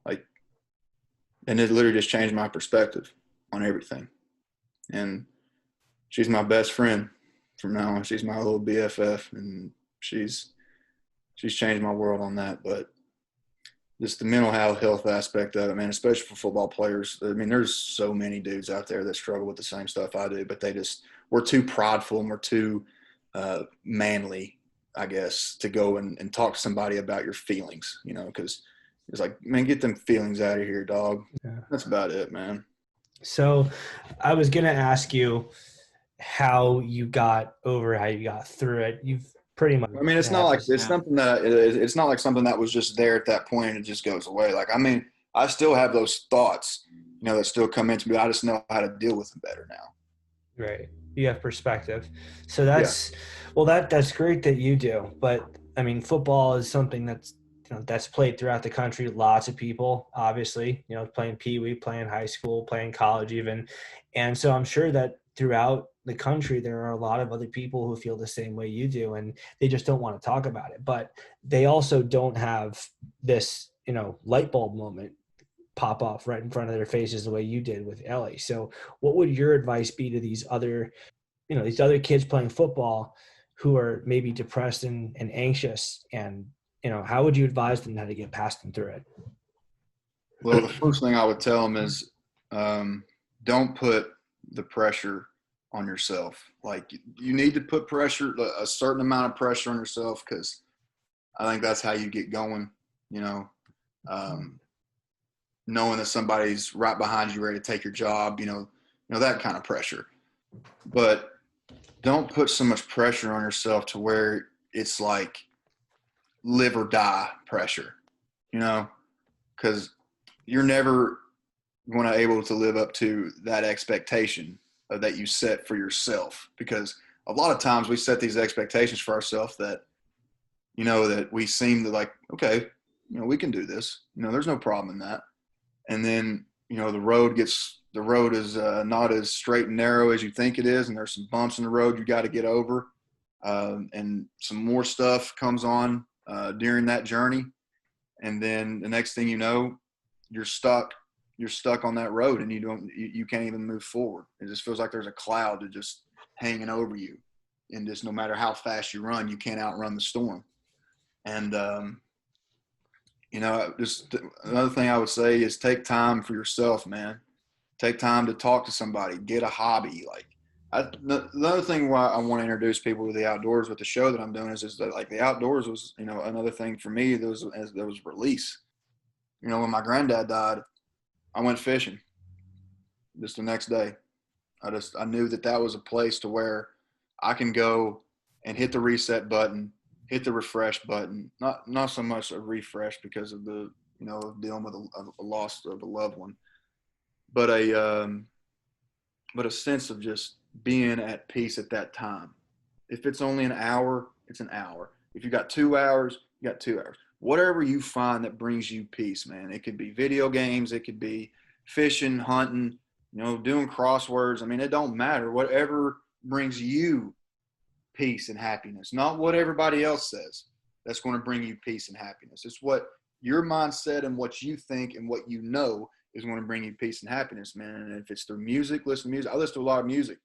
S4: Like, and it literally just changed my perspective on everything. And she's my best friend from now on. She's my little BFF, and she's changed my world on that. But just the mental health aspect of it, man, especially for football players. I mean, there's so many dudes out there that struggle with the same stuff I do, but we're too prideful and we're too manly, I guess, to go and talk to somebody about your feelings, you know, because it's like, man, get them feelings out of here, dog. Yeah. That's about it, man.
S2: So I was going to ask you how you got through it. You've pretty much.
S4: I mean, it's not like it's something that it's not like something that was just there at that point and it just goes away. Like, I mean, I still have those thoughts, you know, that still come into me. I just know how to deal with them better now.
S2: Right. You have perspective. So that's great that you do. But I mean, football is something that's played throughout the country. Lots of people, obviously, you know, playing peewee, playing high school, playing college even. And so I'm sure that throughout the country, there are a lot of other people who feel the same way you do, and they just don't want to talk about it. But they also don't have this, you know, light bulb moment pop off right in front of their faces the way you did with Ellie. So what would your advice be to these other kids playing football who are maybe depressed and anxious, and, you know, how would you advise them how to get past them through it?
S4: Well, the first thing I would tell them is don't put the pressure on yourself. Like, you need to put a certain amount of pressure on yourself, because I think that's how you get going, you know. Knowing that somebody's right behind you ready to take your job, you know, that kind of pressure. But don't put so much pressure on yourself to where it's like live or die pressure, you know, because you're never going to able to live up to that expectation that you set for yourself. Because a lot of times we set these expectations for ourselves that, you know, that we seem to like, okay, you know, we can do this, you know, there's no problem in that. And then, you know, the road gets the road is not as straight and narrow as you think it is, and there's some bumps in the road you got to get over, and some more stuff comes on during that journey, and then the next thing you know, you're stuck on that road, and you can't even move forward. It just feels like there's a cloud that just hanging over you, and just no matter how fast you run, you can't outrun the storm. And just another thing I would say is take time for yourself, man. Take time to talk to somebody, get a hobby. Another thing why I want to introduce people to the outdoors with the show that I'm doing is that, like, the outdoors was, another thing for me. There was release. When my granddad died, I went fishing just the next day. I knew that was a place to where I can go and hit the reset button, hit the refresh button. Not so much a refresh because of the, dealing with a loss of a loved one, but a sense of just being at peace at that time. If it's only an hour, it's an hour. If you got 2 hours, you got 2 hours. Whatever you find that brings you peace, man. It could be video games. It could be fishing, hunting, doing crosswords. I mean, it don't matter. Whatever brings you peace and happiness, not what everybody else says that's going to bring you peace and happiness. It's what your mindset and what you think and what you know is going to bring you peace and happiness, man. And if it's through music, listen to music. I listen to a lot of music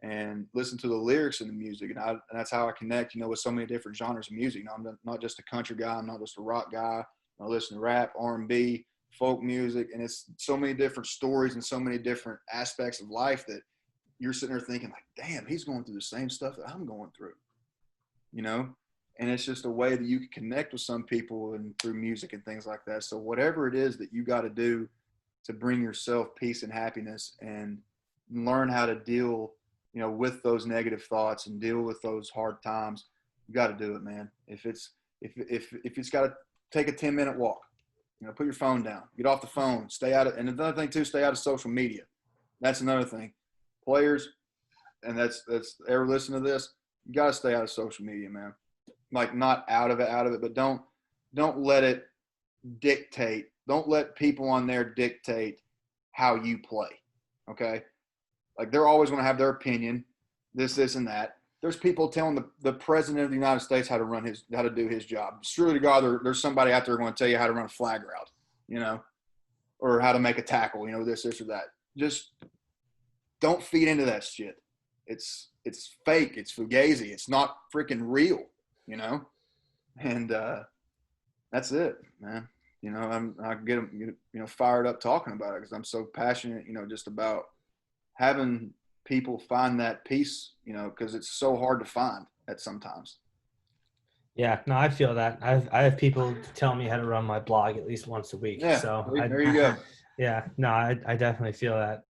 S4: and listen to the lyrics in the music, and that's how I connect, with so many different genres of music. I'm not just a country guy. I'm not just a rock guy. I listen to rap, R&B, folk music, and it's so many different stories and so many different aspects of life that you're sitting there thinking, like, damn, he's going through the same stuff that I'm going through, and it's just a way that you can connect with some people and through music and things like that. So whatever it is that you got to do to bring yourself peace and happiness and learn how to deal, with those negative thoughts and deal with those hard times, you got to do it, man. If it's got to take a 10-minute walk, put your phone down, get off the phone, stay out of, and another thing too, stay out of social media. That's another thing. Players, and that's ever listen to this, you got to stay out of social media, man. Like, not out of it, but don't let it dictate. Don't let people on there dictate how you play. Okay? Like, they're always going to have their opinion, this, and that. There's people telling the president of the United States how to do his job. Surely to God, there's somebody out there going to tell you how to run a flag route, or how to make a tackle, this or that. Just don't feed into that shit. It's fake. It's fugazi. It's not freaking real, and that's it, man. I get fired up talking about it because I'm so passionate, just about having people find that peace, because it's so hard to find at sometimes.
S2: Yeah, no, I feel that. I have people tell me how to run my blog at least once a week.
S4: Yeah,
S2: so
S4: there you go.
S2: Yeah, no, I definitely feel that.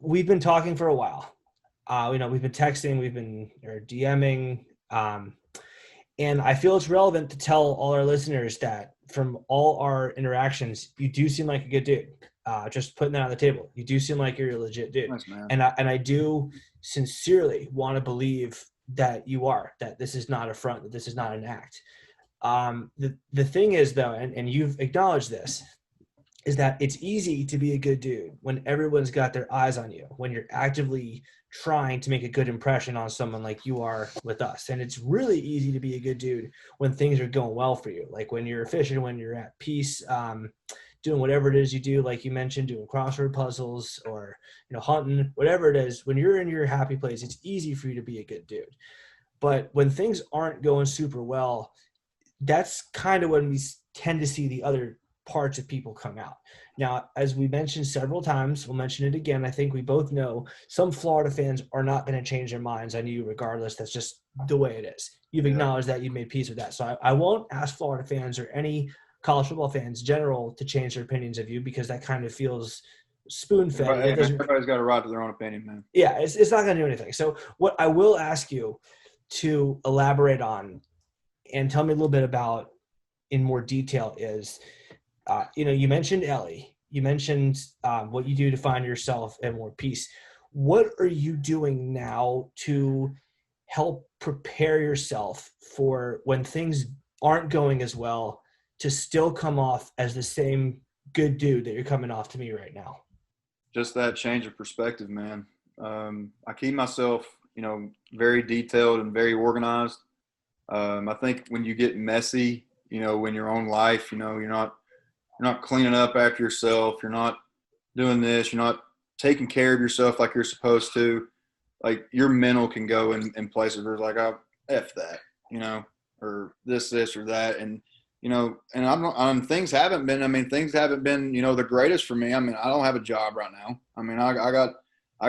S2: We've been talking for a while. We've been texting, we've been DMing, and I feel it's relevant to tell all our listeners that from all our interactions, you do seem like a good dude. Just putting that on the table. You do seem like you're a legit dude.
S4: Nice, man.
S2: And I do sincerely want to believe that you are, that this is not a front, that this is not an act. The thing is, though, and you've acknowledged this, is that it's easy to be a good dude when everyone's got their eyes on you, when you're actively trying to make a good impression on someone like you are with us. And it's really easy to be a good dude when things are going well for you, like when you're efficient, when you're at peace, doing whatever it is you do, like you mentioned, doing crossword puzzles or, hunting, whatever it is. When you're in your happy place, it's easy for you to be a good dude. But when things aren't going super well, that's kind of when we tend to see the other parts of people come out. Now, as we mentioned several times, we'll mention it again. I think we both know some Florida fans are not going to change their minds on you regardless. That's just the way it is. You've acknowledged that, you've made peace with that. So I won't ask Florida fans or any college football fans general to change their opinions of you, because that kind of feels spoon-fed.
S4: Everybody's got a right to their own opinion, man.
S2: Yeah, it's not going to do anything. So what I will ask you to elaborate on and tell me a little bit about in more detail is, you mentioned Ellie. You mentioned what you do to find yourself and more peace. What are you doing now to help prepare yourself for when things aren't going as well, to still come off as the same good dude that you're coming off to me right now?
S4: just that change of perspective, man. I keep myself, very detailed and very organized. I think when you get messy, in your own life, you're not cleaning up after yourself. You're not doing this. You're not taking care of yourself like you're supposed to. Like your mental can go in places where it's like, oh, F that, or this, or that. And, and things haven't been the greatest for me. I mean, I don't have a job right now. I mean, I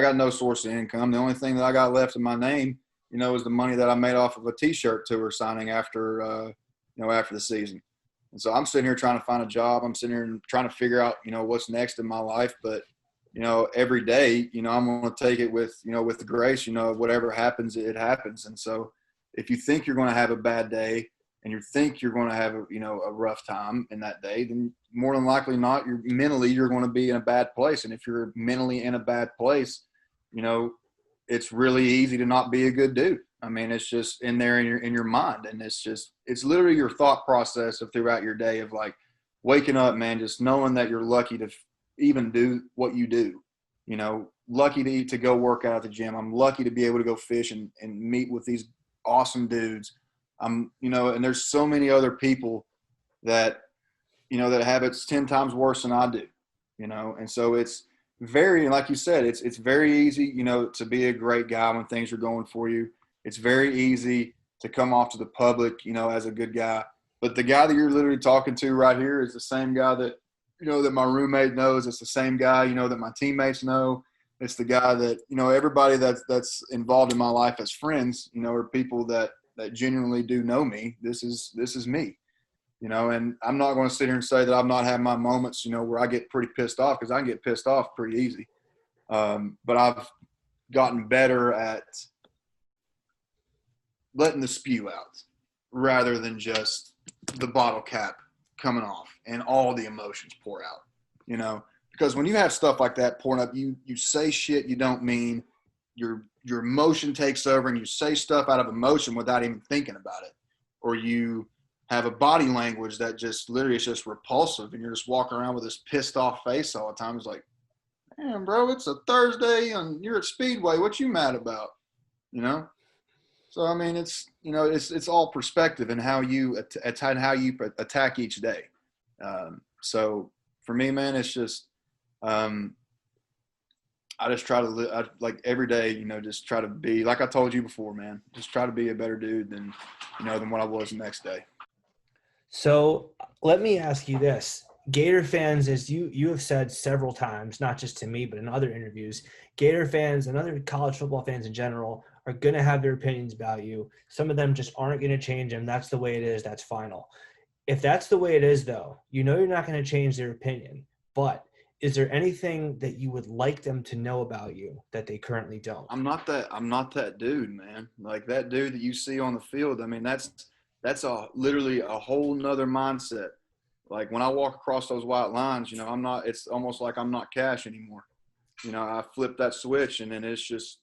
S4: got no source of income. The only thing that I got left in my name, is the money that I made off of a t-shirt tour signing after the season. And so I'm sitting here trying to find a job. I'm sitting here and trying to figure out, what's next in my life. But, every day, I'm going to take it with the grace, whatever happens, it happens. And so if you think you're going to have a bad day and you think you're going to have a rough time in that day, then more than likely not, you're going to be in a bad place. And if you're mentally in a bad place, it's really easy to not be a good dude. I mean, it's just in there in your mind. And it's literally your thought process of throughout your day of like waking up, man, just knowing that you're lucky to even do what you do, lucky to go work out at the gym. I'm lucky to be able to go fish and meet with these awesome dudes. And there's so many other people that, that have it 10 times worse than I do, and so it's very, like you said, it's very easy, to be a great guy when things are going for you. It's very easy to come off to the public, as a good guy. But the guy that you're literally talking to right here is the same guy that, that my roommate knows. It's the same guy, that my teammates know. It's the guy that, everybody that's involved in my life as friends, are people that genuinely do know me. This is me, and I'm not going to sit here and say that I've not had my moments, where I get pretty pissed off, because I can get pissed off pretty easy. But I've gotten better at letting the spew out rather than just the bottle cap coming off and all the emotions pour out, because when you have stuff like that pouring up, you say shit you don't mean, your emotion takes over and you say stuff out of emotion without even thinking about it, or you have a body language that just literally is just repulsive and you're just walking around with this pissed off face all the time. It's like, man, bro, it's a Thursday and you're at Speedway. What you mad about? So, I mean, it's all perspective and how you attack each day. So for me, man, it's just, I just try to live like every day, just try to be, like I told you before, man, just try to be a better dude than what I was the next day.
S2: So let me ask you this. Gator fans, as you have said several times, not just to me, but in other interviews, Gator fans and other college football fans in general are going to have their opinions about you. Some of them just aren't going to change them. That's the way it is. That's final. If that's the way it is, though, you're not going to change their opinion. But is there anything that you would like them to know about you that they currently don't?
S4: I'm not that dude, man. Like that dude that you see on the field. I mean, that's literally a whole nother mindset. Like when I walk across those white lines, it's almost like I'm not Cash anymore. I flip that switch and then it's just,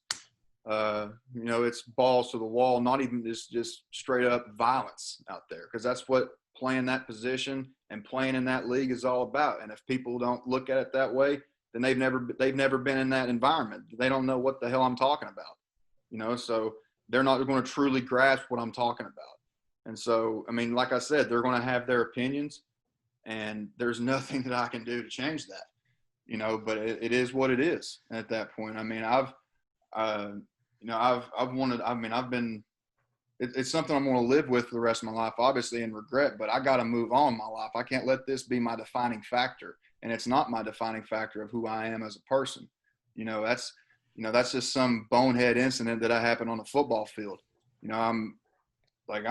S4: it's balls to the wall, not even just straight up violence out there. Cause that's what playing that position and playing in that league is all about. And if people don't look at it that way, then they've never been in that environment. They don't know what the hell I'm talking about, so they're not going to truly grasp what I'm talking about. And so, I mean, like I said, they're going to have their opinions and there's nothing that I can do to change that, but it is what it is at that point. I mean, it's something I'm going to live with for the rest of my life, obviously, and regret, but I got to move on in my life. I can't let this be my defining factor. And it's not my defining factor of who I am as a person. That's just some bonehead incident that happened on the football field. I'm like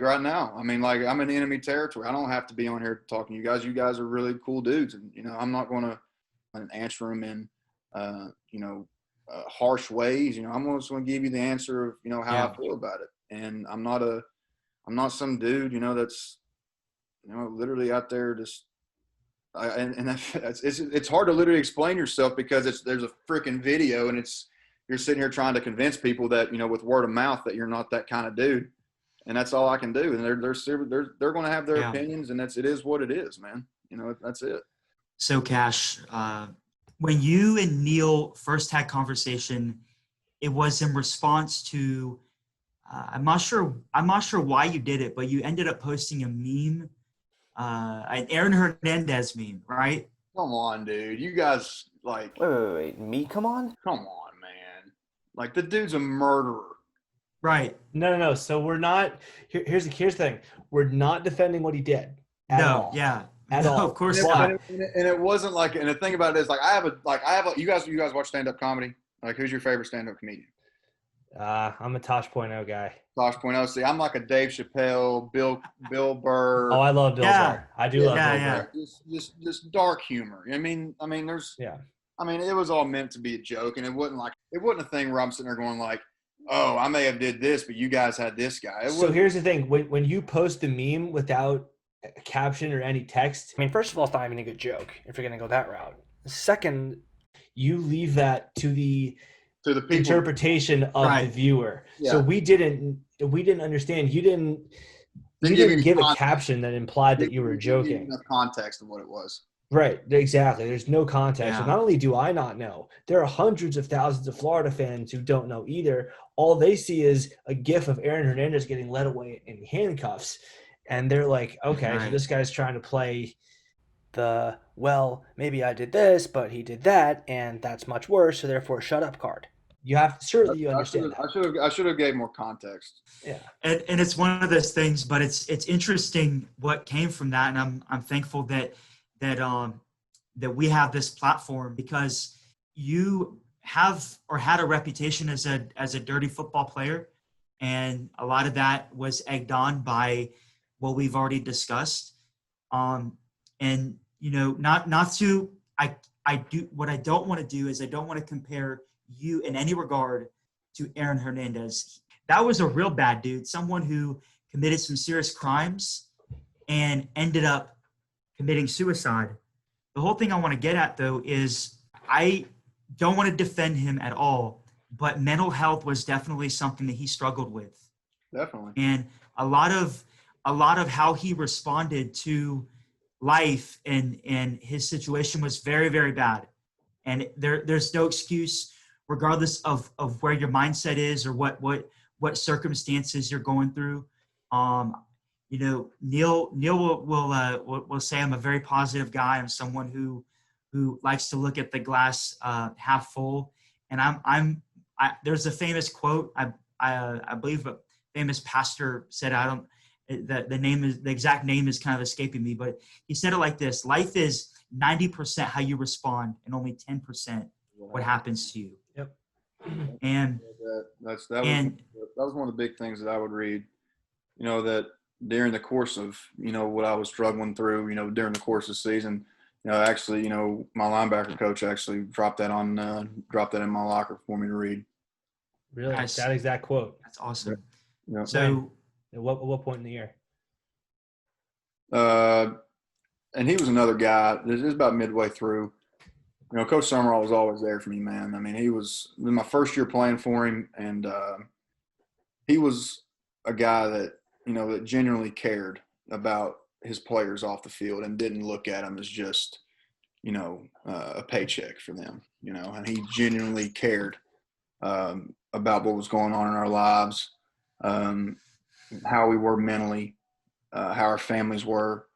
S4: right now, I mean, like I'm in enemy territory. I don't have to be on here talking to you guys. You guys are really cool dudes. And, I'm not going to answer them in, harsh ways. I'm just going to give you the answer of, how I feel about it. And I'm not some dude, that's, literally out there just, it's hard to literally explain yourself because there's a freaking video and you're sitting here trying to convince people that, with word of mouth that you're not that kind of dude. And that's all I can do. And they're going to have their opinions and it is what it is, man. That's it.
S1: So Cash, when you and Neil first had conversation, it was in response to I'm not sure why you did it, but you ended up posting a meme, an Aaron Hernandez meme, right?
S4: Come on, dude. You guys, like,
S3: Wait. Me? Come on.
S4: come on, man. Like, the dude's a murderer.
S1: Right.
S2: No. So we're not. Here's the thing. We're not defending what he did at
S1: No.
S2: all.
S1: Yeah.
S2: At
S1: No,
S2: all.
S1: of course
S4: And
S1: not.
S4: it wasn't like, and the thing about it is, like, I have a. You guys watch stand-up comedy? Like, who's your favorite stand-up comedian?
S2: I'm a Tosh Point oh guy.
S4: Tosh Point oh. See, I'm like a Dave Chappelle, Bill Burr.
S2: Oh, I love Bill
S1: Yeah.
S2: Burr. I do love
S1: Yeah,
S2: Bill
S1: yeah.
S2: Burr.
S4: Just dark humor. I mean, there's.
S2: Yeah.
S4: I mean, it was all meant to be a joke, and it wasn't a thing where I'm sitting there going like, "Oh, I may have did this, but you guys had this guy."
S2: So here's the thing: when you post the meme without a caption or any text, I mean, first of all, it's not even a good joke if you're going to go that route. Second, you leave that to the
S4: people.
S2: interpretation of
S1: Right.
S2: the viewer.
S4: Yeah.
S2: So we didn't understand. You didn't give a caption that implied that you were joking.
S4: Enough context of what it was.
S2: Right, exactly. There's no context.
S1: Yeah.
S2: And not only do I not know, there are hundreds of thousands of Florida fans who don't know either. All they see is a gif of Aaron Hernandez getting led away in handcuffs. And they're like, okay, so
S1: Right.
S2: this guy's trying to play the, well, maybe I did this, but he did that, and that's much worse, so therefore shut up card. You have certainly you understand that.
S4: I should have gave more context.
S2: Yeah.
S1: And it's one of those things, but it's interesting what came from that, and I'm thankful that we have this platform, because you have or had a reputation as a dirty football player, and a lot of that was egged on by what we've already discussed. And not to I do what I don't want to do is I don't want to compare you in any regard to Aaron Hernandez. That was a real bad dude, someone who committed some serious crimes and ended up committing suicide. The whole thing I want to get at, though, is I don't want to defend him at all, but mental health was definitely something that he struggled with.
S4: Definitely.
S1: And a lot of how he responded to life and his situation was very, very bad. And there's no excuse, regardless of where your mindset is or what circumstances you're going through. Neil will say I'm a very positive guy. I'm someone who likes to look at the glass half full. And there's a famous quote. I believe a famous pastor said, the exact name is kind of escaping me, but he said it like this: life is 90% how you respond and only 10% what happens to you.
S2: Yep.
S1: And
S4: that was one of the big things that I would read, that during the course of, what I was struggling through, during the course of the season, actually, my linebacker coach actually dropped that in my locker for me to read.
S2: Really?
S1: Nice.
S2: That exact quote.
S1: that's awesome.
S4: Yeah.
S1: So
S2: At what point in the year?
S4: And he was another guy. This is about midway through. Coach Summerall was always there for me, man. I mean, he was my first year playing for him, and he was a guy that that genuinely cared about his players off the field and didn't look at them as just a paycheck for them. And he genuinely cared about what was going on in our lives, how we were mentally, how our families were,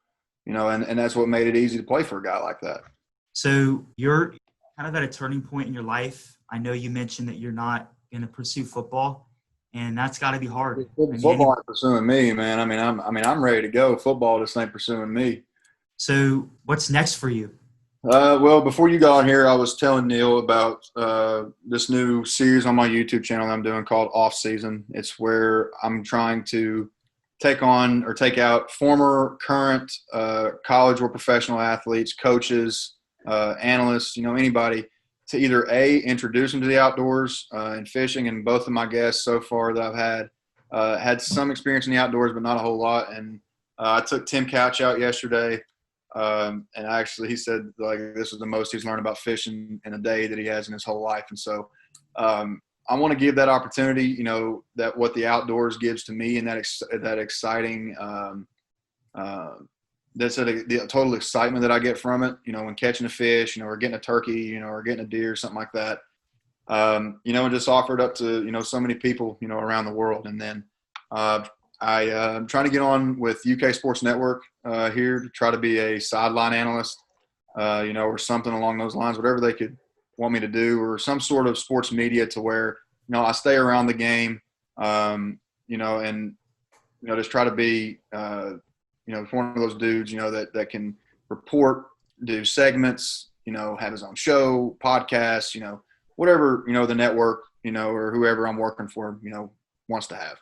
S4: and that's what made it easy to play for a guy like that.
S1: So you're kind of at a turning point in your life. I know you mentioned that you're not going to pursue football, and that's got to be hard.
S4: Football ain't pursuing me, man. I'm ready to go. Football just ain't pursuing me.
S1: So what's next for you?
S4: Well, before you got on here, I was telling Neil about this new series on my YouTube channel that I'm doing called Off Season. It's where I'm trying to take out former, current college or professional athletes, coaches, analysts, anybody, to either introduce them to the outdoors and fishing. And both of my guests so far that I've had some experience in the outdoors, but not a whole lot. And I took Tim Couch out yesterday. And actually, he said like this is the most he's learned about fishing in a day that he has in his whole life. And so I want to give that opportunity, that what the outdoors gives to me, and that exciting that's the total excitement that I get from it. When catching a fish, or getting a turkey, or getting a deer, something like that. And just offer it up to so many people around the world. And then I'm trying to get on with UK Sports Network here to try to be a sideline analyst, or something along those lines, whatever they could want me to do, or some sort of sports media to where I stay around the game, and just try to be one of those dudes that can report, do segments, have his own show, podcast, whatever the network or whoever I'm working for wants to have.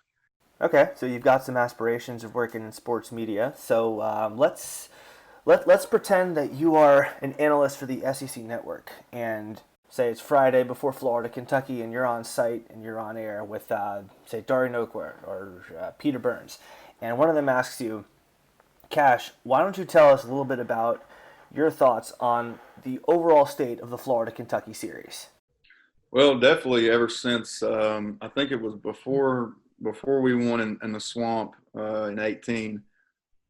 S3: Okay, so you've got some aspirations of working in sports media. So let's pretend that you are an analyst for the SEC network, and say it's Friday before Florida, Kentucky, and you're on site and you're on air with say Dari Nokwer or Peter Burns, and one of them asks you, Kash, why don't you tell us a little bit about your thoughts on the overall state of the Florida-Kentucky series?
S4: Well, definitely ever since I think it was before we won in the Swamp in 18.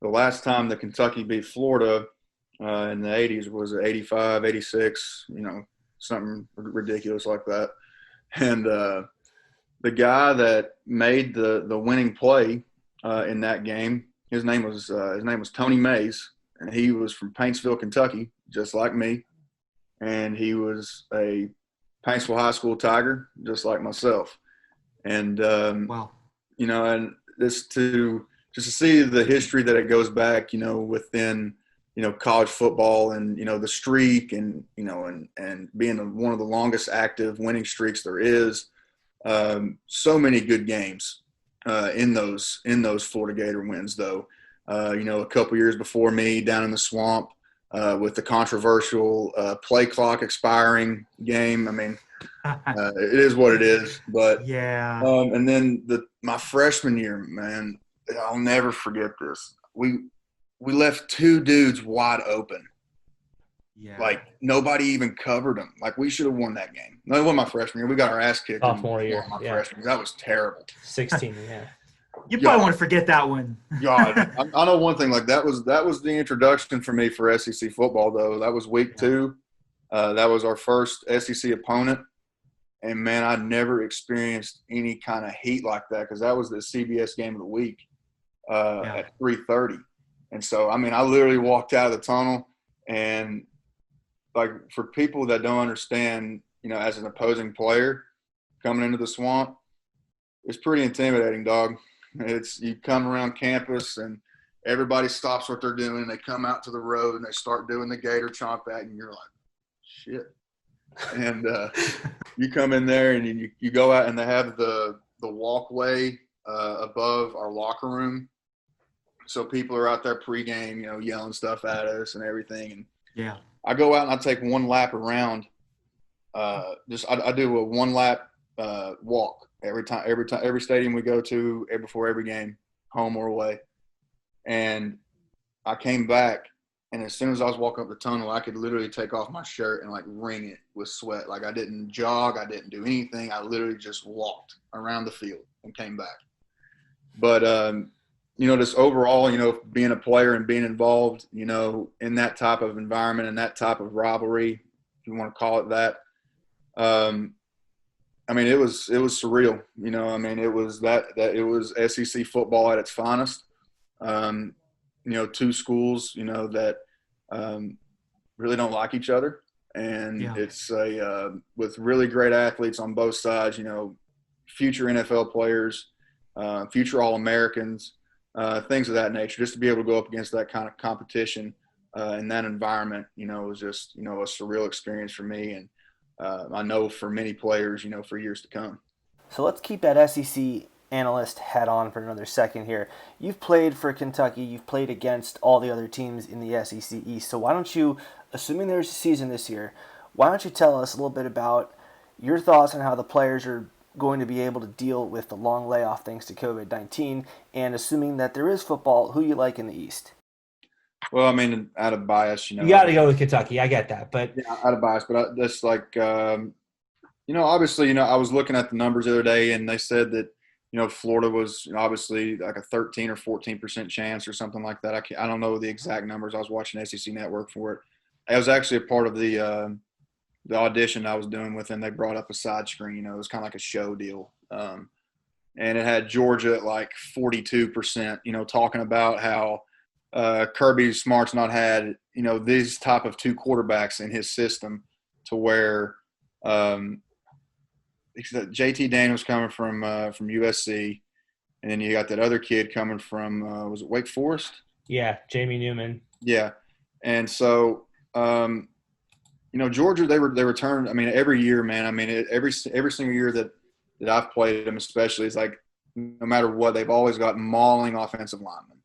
S4: The last time that Kentucky beat Florida in the 80s was 85, 86, something ridiculous like that. And the guy that made the winning play in that game, his name was Tony Mays, and he was from Paintsville, Kentucky, just like me. And he was a Paintsville High School Tiger, just like myself. And
S1: Wow.
S4: And just to see the history that it goes back, within college football, and the streak, and and being one of the longest active winning streaks there is. So many good games in those Florida Gator wins, though. A couple years before me down in the Swamp with the controversial play clock expiring game. I mean, it is what it is. But
S1: yeah.
S4: And then my freshman year, man, I'll never forget this. We left two dudes wide open.
S1: Yeah.
S4: Like, nobody even covered them. Like, we should have won that game. No, it wasn't my freshman year. We got our ass kicked.
S2: Sophomore year.
S4: My freshman year. That was terrible.
S2: 16, yeah.
S1: You probably want to forget that one.
S4: God, I know one thing. Like, that was the introduction for me for SEC football, though. That was week 2. That was our first SEC opponent. And, man, I never experienced any kind of heat like that, because that was the CBS game of the week at 3:30. And so, I mean, I literally walked out of the tunnel, and, like, for people that don't understand, as an opposing player coming into the Swamp, it's pretty intimidating, dog. You come around campus and everybody stops what they're doing, and they come out to the road and they start doing the Gator chomp act, and you're like, shit. And you come in there and you go out, and they have the walkway above our locker room. So people are out there pregame, yelling stuff at us and everything. And
S1: yeah,
S4: I go out and I take one lap around. I do a one lap walk every stadium we go to before every game, home or away. And I came back, and as soon as I was walking up the tunnel, I could literally take off my shirt and, like, wring it with sweat. Like, I didn't jog, I didn't do anything. I literally just walked around the field and came back. But just overall, being a player and being involved, in that type of environment and that type of rivalry, if you want to call it that. I mean, it was surreal. It was it was SEC football at its finest. Two schools, that really don't like each other, and it's with really great athletes on both sides. Future NFL players, future All-Americans, things of that nature. Just to be able to go up against that kind of competition in that environment, was just a surreal experience for me, and I know for many players, for years to come.
S3: So let's keep that SEC analyst hat on for another second here. You've played for Kentucky. You've played against all the other teams in the SEC East. So why don't you, assuming there's a season this year, why don't you tell us a little bit about your thoughts on how the players are going to be able to deal with the long layoff thanks to COVID-19, and assuming that there is football, who you like in the East?
S4: Well, I mean, out of bias,
S2: You got to go with Kentucky. I get that, but
S4: out of bias, but that's like, obviously, I was looking at the numbers the other day, and they said that, Florida was obviously like a 13 or 14% chance or something like that. I don't know the exact numbers. I was watching SEC Network for it. I was actually a part of the audition I was doing with them. They brought up a side screen. It was kind of like a show deal. And it had Georgia at like 42%, talking about how Kirby Smart's not had, these type of two quarterbacks in his system to where JT Daniels coming from USC, and then you got that other kid coming from was it Wake Forest?
S2: Yeah, Jamie Newman.
S4: Yeah, and so Georgia they return. I mean, every year, man. I mean, every single year that I've played them, especially, it's like no matter what, they've always got mauling offensive linemen.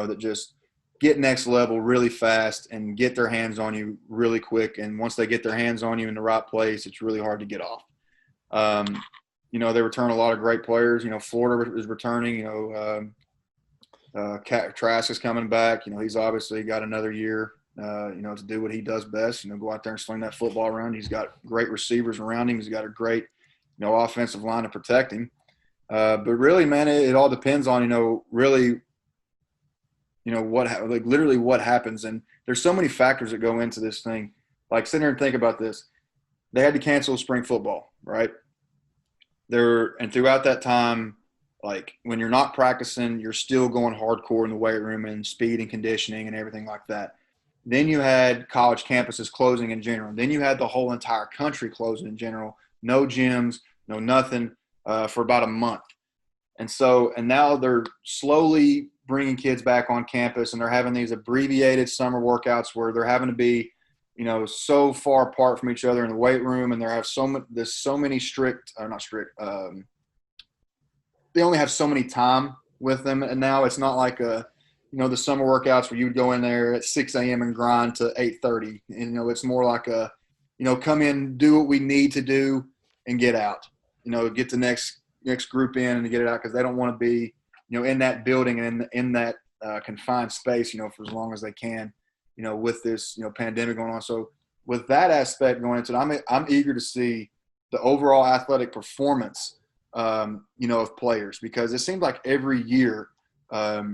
S4: That just get next level really fast and get their hands on you really quick. And once they get their hands on you in the right place, it's really hard to get off. They return a lot of great players. Florida is returning. Trask is coming back. He's obviously got another year, to do what he does best. Go out there and sling that football around. He's got great receivers around him. He's got a great, offensive line to protect him. But really, man, it all depends on, really, literally what happens. And there's so many factors that go into this thing. Like, sit here and think about this. They had to cancel spring football, right? And throughout that time, like when you're not practicing, you're still going hardcore in the weight room and speed and conditioning and everything like that. Then you had college campuses closing in general. Then you had the whole entire country closing in general. No gyms, no nothing for about a month. And now they're slowly bringing kids back on campus, and they're having these abbreviated summer workouts where they're having to be so far apart from each other in the weight room, and there's so many they only have so many time with them. And now it's not like the summer workouts where you would go in there at 6 a.m. and grind to 8:30. And, it's more like come in, do what we need to do and get out, get the next group in and get it out. Cause they don't want to be, in that building and in that confined space, for as long as they can. With this, pandemic going on. So with that aspect going into it, I'm eager to see the overall athletic performance, of players, because it seems like every year,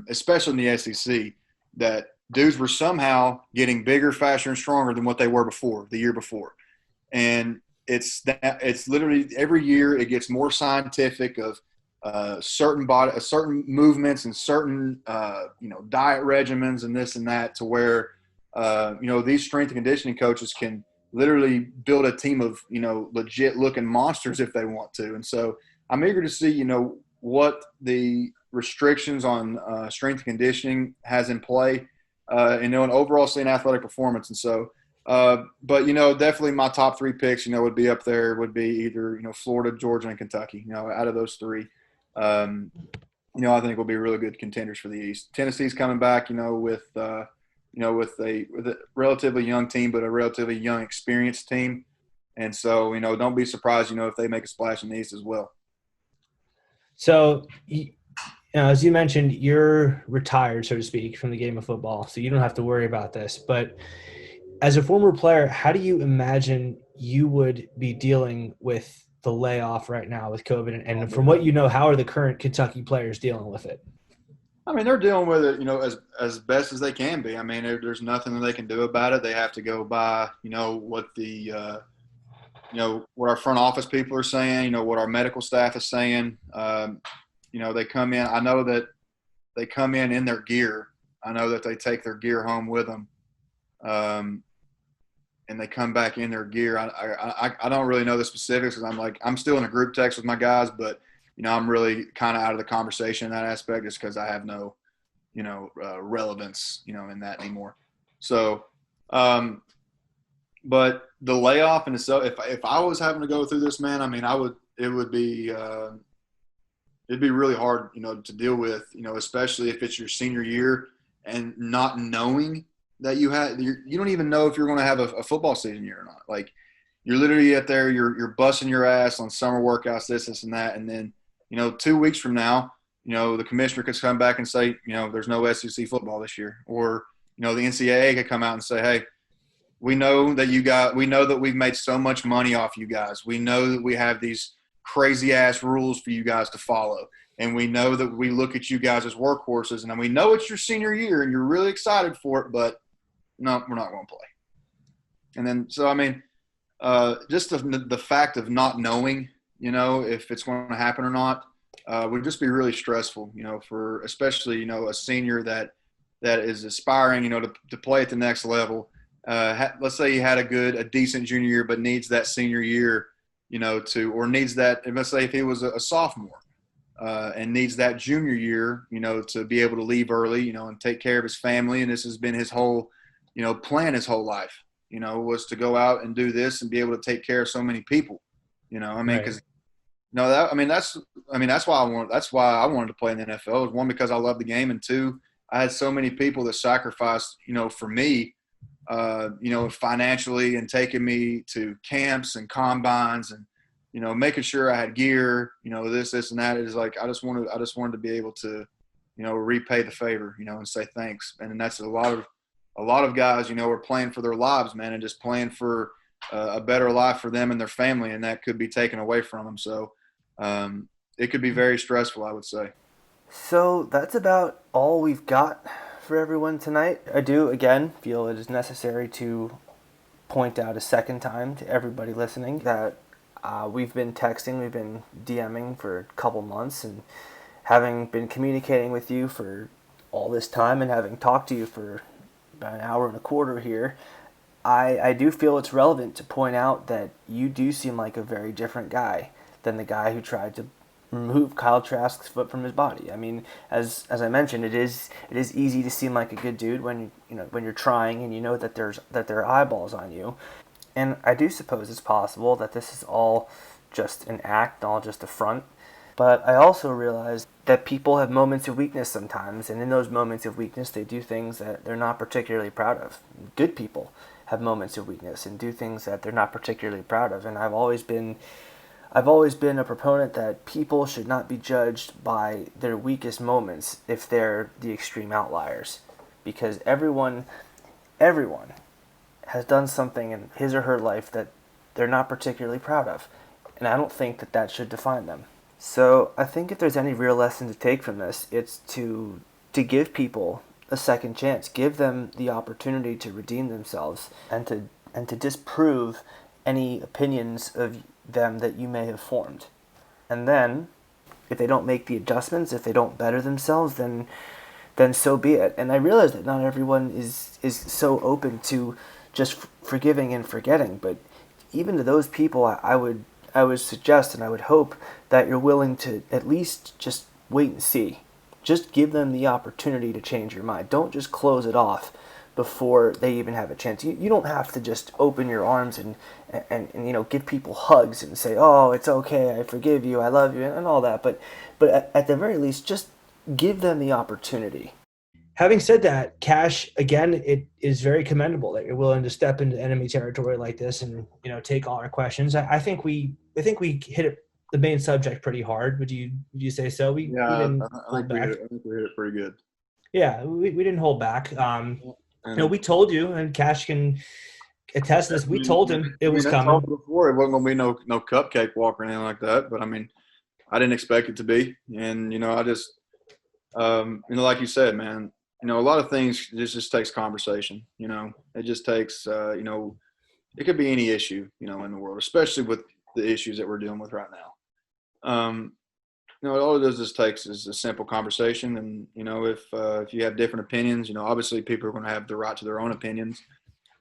S4: especially in the SEC, that dudes were somehow getting bigger, faster, and stronger than what they were the year before. And it's literally every year it gets more scientific of certain movements and certain, diet regimens and this and that, to where, these strength and conditioning coaches can literally build a team of, legit looking monsters if they want to. And so I'm eager to see, what the restrictions on strength and conditioning has in play, and overall seeing athletic performance. And so, but, definitely my top three picks, would be up there, would be either, Florida, Georgia, and Kentucky. Out of those three, I think will be really good contenders for the East. Tennessee's coming back, with a relatively young team, but a relatively young, experienced team. And so, don't be surprised, if they make a splash in the East as well.
S2: So, as you mentioned, you're retired, so to speak, from the game of football, so you don't have to worry about this. But as a former player, how do you imagine you would be dealing with the layoff right now with COVID? And from what how are the current Kentucky players dealing with it?
S4: I mean, they're dealing with it, as best as they can be. I mean, there's nothing that they can do about it. They have to go by, what the what our front office people are saying, what our medical staff is saying. They come in. I know that they come in their gear. I know that they take their gear home with them, and they come back in their gear. I don't really know the specifics, because I'm still in a group text with my guys, but I'm really kind of out of the conversation in that aspect, just because I have no, relevance, in that anymore. So, but the layoff and so if I was having to go through this, man, I mean, it'd be really hard, to deal with, especially if it's your senior year and not knowing that you don't even know if you're going to have a football season year or not. Like, you're literally out there, you're busting your ass on summer workouts, this and that. And then, 2 weeks from now, the commissioner could come back and say, there's no SEC football this year. Or, the NCAA could come out and say, hey, we know that we've made so much money off you guys. We know that we have these crazy ass rules for you guys to follow. and we know that we look at you guys as workhorses, and we know it's your senior year and you're really excited for it, but no, we're not going to play. And then, so, I mean, just the fact of not knowing, you know, if it's going to happen or not, would just be really stressful, you know, for especially, you know, a senior that is aspiring, you know, to play at the next level. Let's say he had a decent junior year, but needs that senior year, you know, or needs that, and let's say if he was a sophomore and needs that junior year, you know, to be able to leave early, you know, and take care of his family. And this has been his whole, you know, plan his whole life, you know, was to go out and do this and be able to take care of so many people, you know, I mean, because that's why I wanted to play in the NFL. One, because I love the game, and two, I had so many people that sacrificed, you know, for me, you know, financially, and taking me to camps and combines, and, you know, making sure I had gear, you know, this and that. It is like I just wanted to be able to, you know, repay the favor, you know, and say thanks. And that's a lot of guys, you know, are playing for their lives, man, and just playing for a better life for them and their family, and that could be taken away from them. So it could be very stressful, I would say.
S3: So that's about all we've got for everyone tonight. I do, again, feel it is necessary to point out a second time to everybody listening that we've been texting, we've been DMing for a couple months, and having been communicating with you for all this time and having talked to you for about an hour and a quarter here, I do feel it's relevant to point out that you do seem like a very different guy than the guy who tried to remove Kyle Trask's foot from his body. I mean, as I mentioned, it is easy to seem like a good dude when you're trying and you know that there are eyeballs on you. And I do suppose it's possible that this is all just an act, all just a front. But I also realize that people have moments of weakness sometimes, and in those moments of weakness, they do things that they're not particularly proud of. Good people have moments of weakness and do things that they're not particularly proud of. And I've always been a proponent that people should not be judged by their weakest moments if they're the extreme outliers, because everyone has done something in his or her life that they're not particularly proud of, and I don't think that should define them. So I think if there's any real lesson to take from this, it's to give people a second chance, give them the opportunity to redeem themselves, and to disprove any opinions of them that you may have formed. And then, if they don't make the adjustments, if they don't better themselves, then so be it. And I realize that not everyone is so open to just forgiving and forgetting, but even to those people, I would suggest and I would hope that you're willing to at least just wait and see. Just give them the opportunity to change your mind. Don't just close it off before they even have a chance. You don't have to just open your arms and you know, give people hugs and say, oh, it's okay, I forgive you, I love you, and all that. But at the very least, just give them the opportunity.
S2: Having said that, Cash, again, it is very commendable that you're willing to step into enemy territory like this and, you know, take all our questions. I think we hit the main subject pretty hard. Would you say so?
S4: I think we hit it pretty good.
S2: Yeah, we didn't hold back. You know, we told you, and Cash can attest to this. We told him it was coming.
S4: Before, it wasn't going to be no cupcake walk or anything like that. But I mean, I didn't expect it to be, and you know, I just, you know, like you said, man, you know, a lot of things just takes conversation. You know, it just takes, you know, it could be any issue, you know, in the world, especially with the issues that we're dealing with right now. You know, all it just takes is a simple conversation. And, you know, if you have different opinions, you know, obviously people are going to have the right to their own opinions,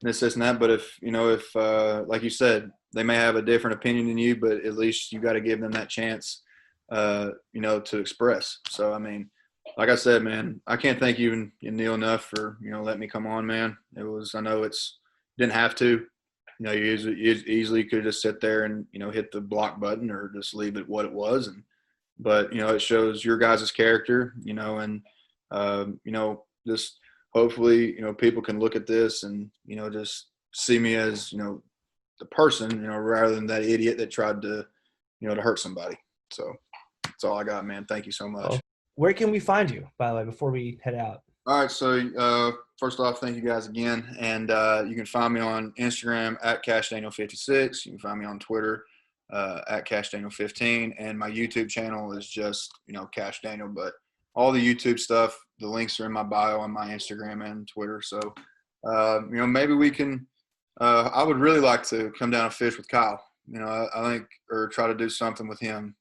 S4: this and that. But if, you know, like you said, they may have a different opinion than you, but at least you got to give them that chance, you know, to express. So, I mean, like I said, man, I can't thank you and Neil enough for, you know, letting me come on, man. I know didn't have to. You know, you easily could just sit there and, you know, hit the block button or just leave it what it was. But, you know, it shows your guys' character, you know, and, you know, just hopefully, you know, people can look at this and, you know, just see me as, you know, the person, you know, rather than that idiot that tried to, you know, to hurt somebody. So that's all I got, man. Thank you so much.
S2: Where can we find you, by the way, before we head out?
S4: All right. So first off, thank you guys again. And you can find me on Instagram at Kash Daniel 56. You can find me on Twitter at Kash Daniel 15, and my YouTube channel is just Kash Daniel. But all the YouTube stuff, the links are in my bio on my Instagram and Twitter. So maybe we can. I would really like to come down and fish with Kyle. I think, or try to do something with him.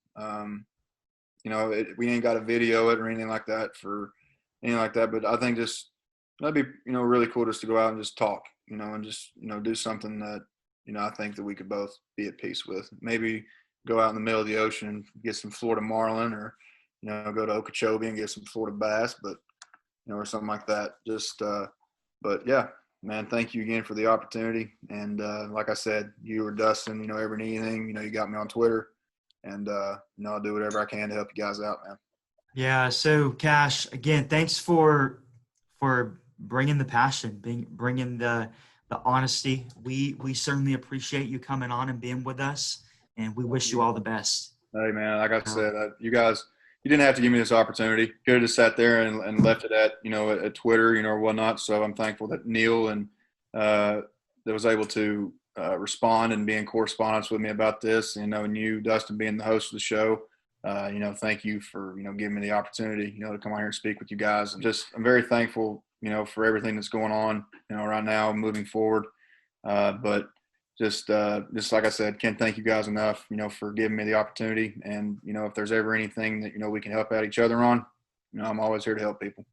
S4: We ain't got to video it or anything like that but I think just that'd be really cool just to go out and just talk, and just do something that I think that we could both be at peace with. Maybe go out in the middle of the ocean and get some Florida marlin, or go to Okeechobee and get some Florida bass, but or something like that. Just but yeah, man, thank you again for the opportunity. And like I said, you or Dustin, ever need anything, you got me on Twitter, and I'll do whatever I can to help you guys out, man.
S1: Yeah. So Kash, again, thanks for bringing the passion, bringing the honesty. We certainly appreciate you coming on and being with us, and we wish you all the best.
S4: Hey, man, like I said, you guys, you didn't have to give me this opportunity. Could have just sat there and left it at at Twitter, or whatnot. So I'm thankful that Neil and that was able to respond and be in correspondence with me about this. And you, Dustin, being the host of the show, thank you for giving me the opportunity to come out here and speak with you guys. I'm very thankful for everything that's going on right now moving forward. But just like I said, can't thank you guys enough for giving me the opportunity. And if there's ever anything that we can help out each other on, I'm always here to help people.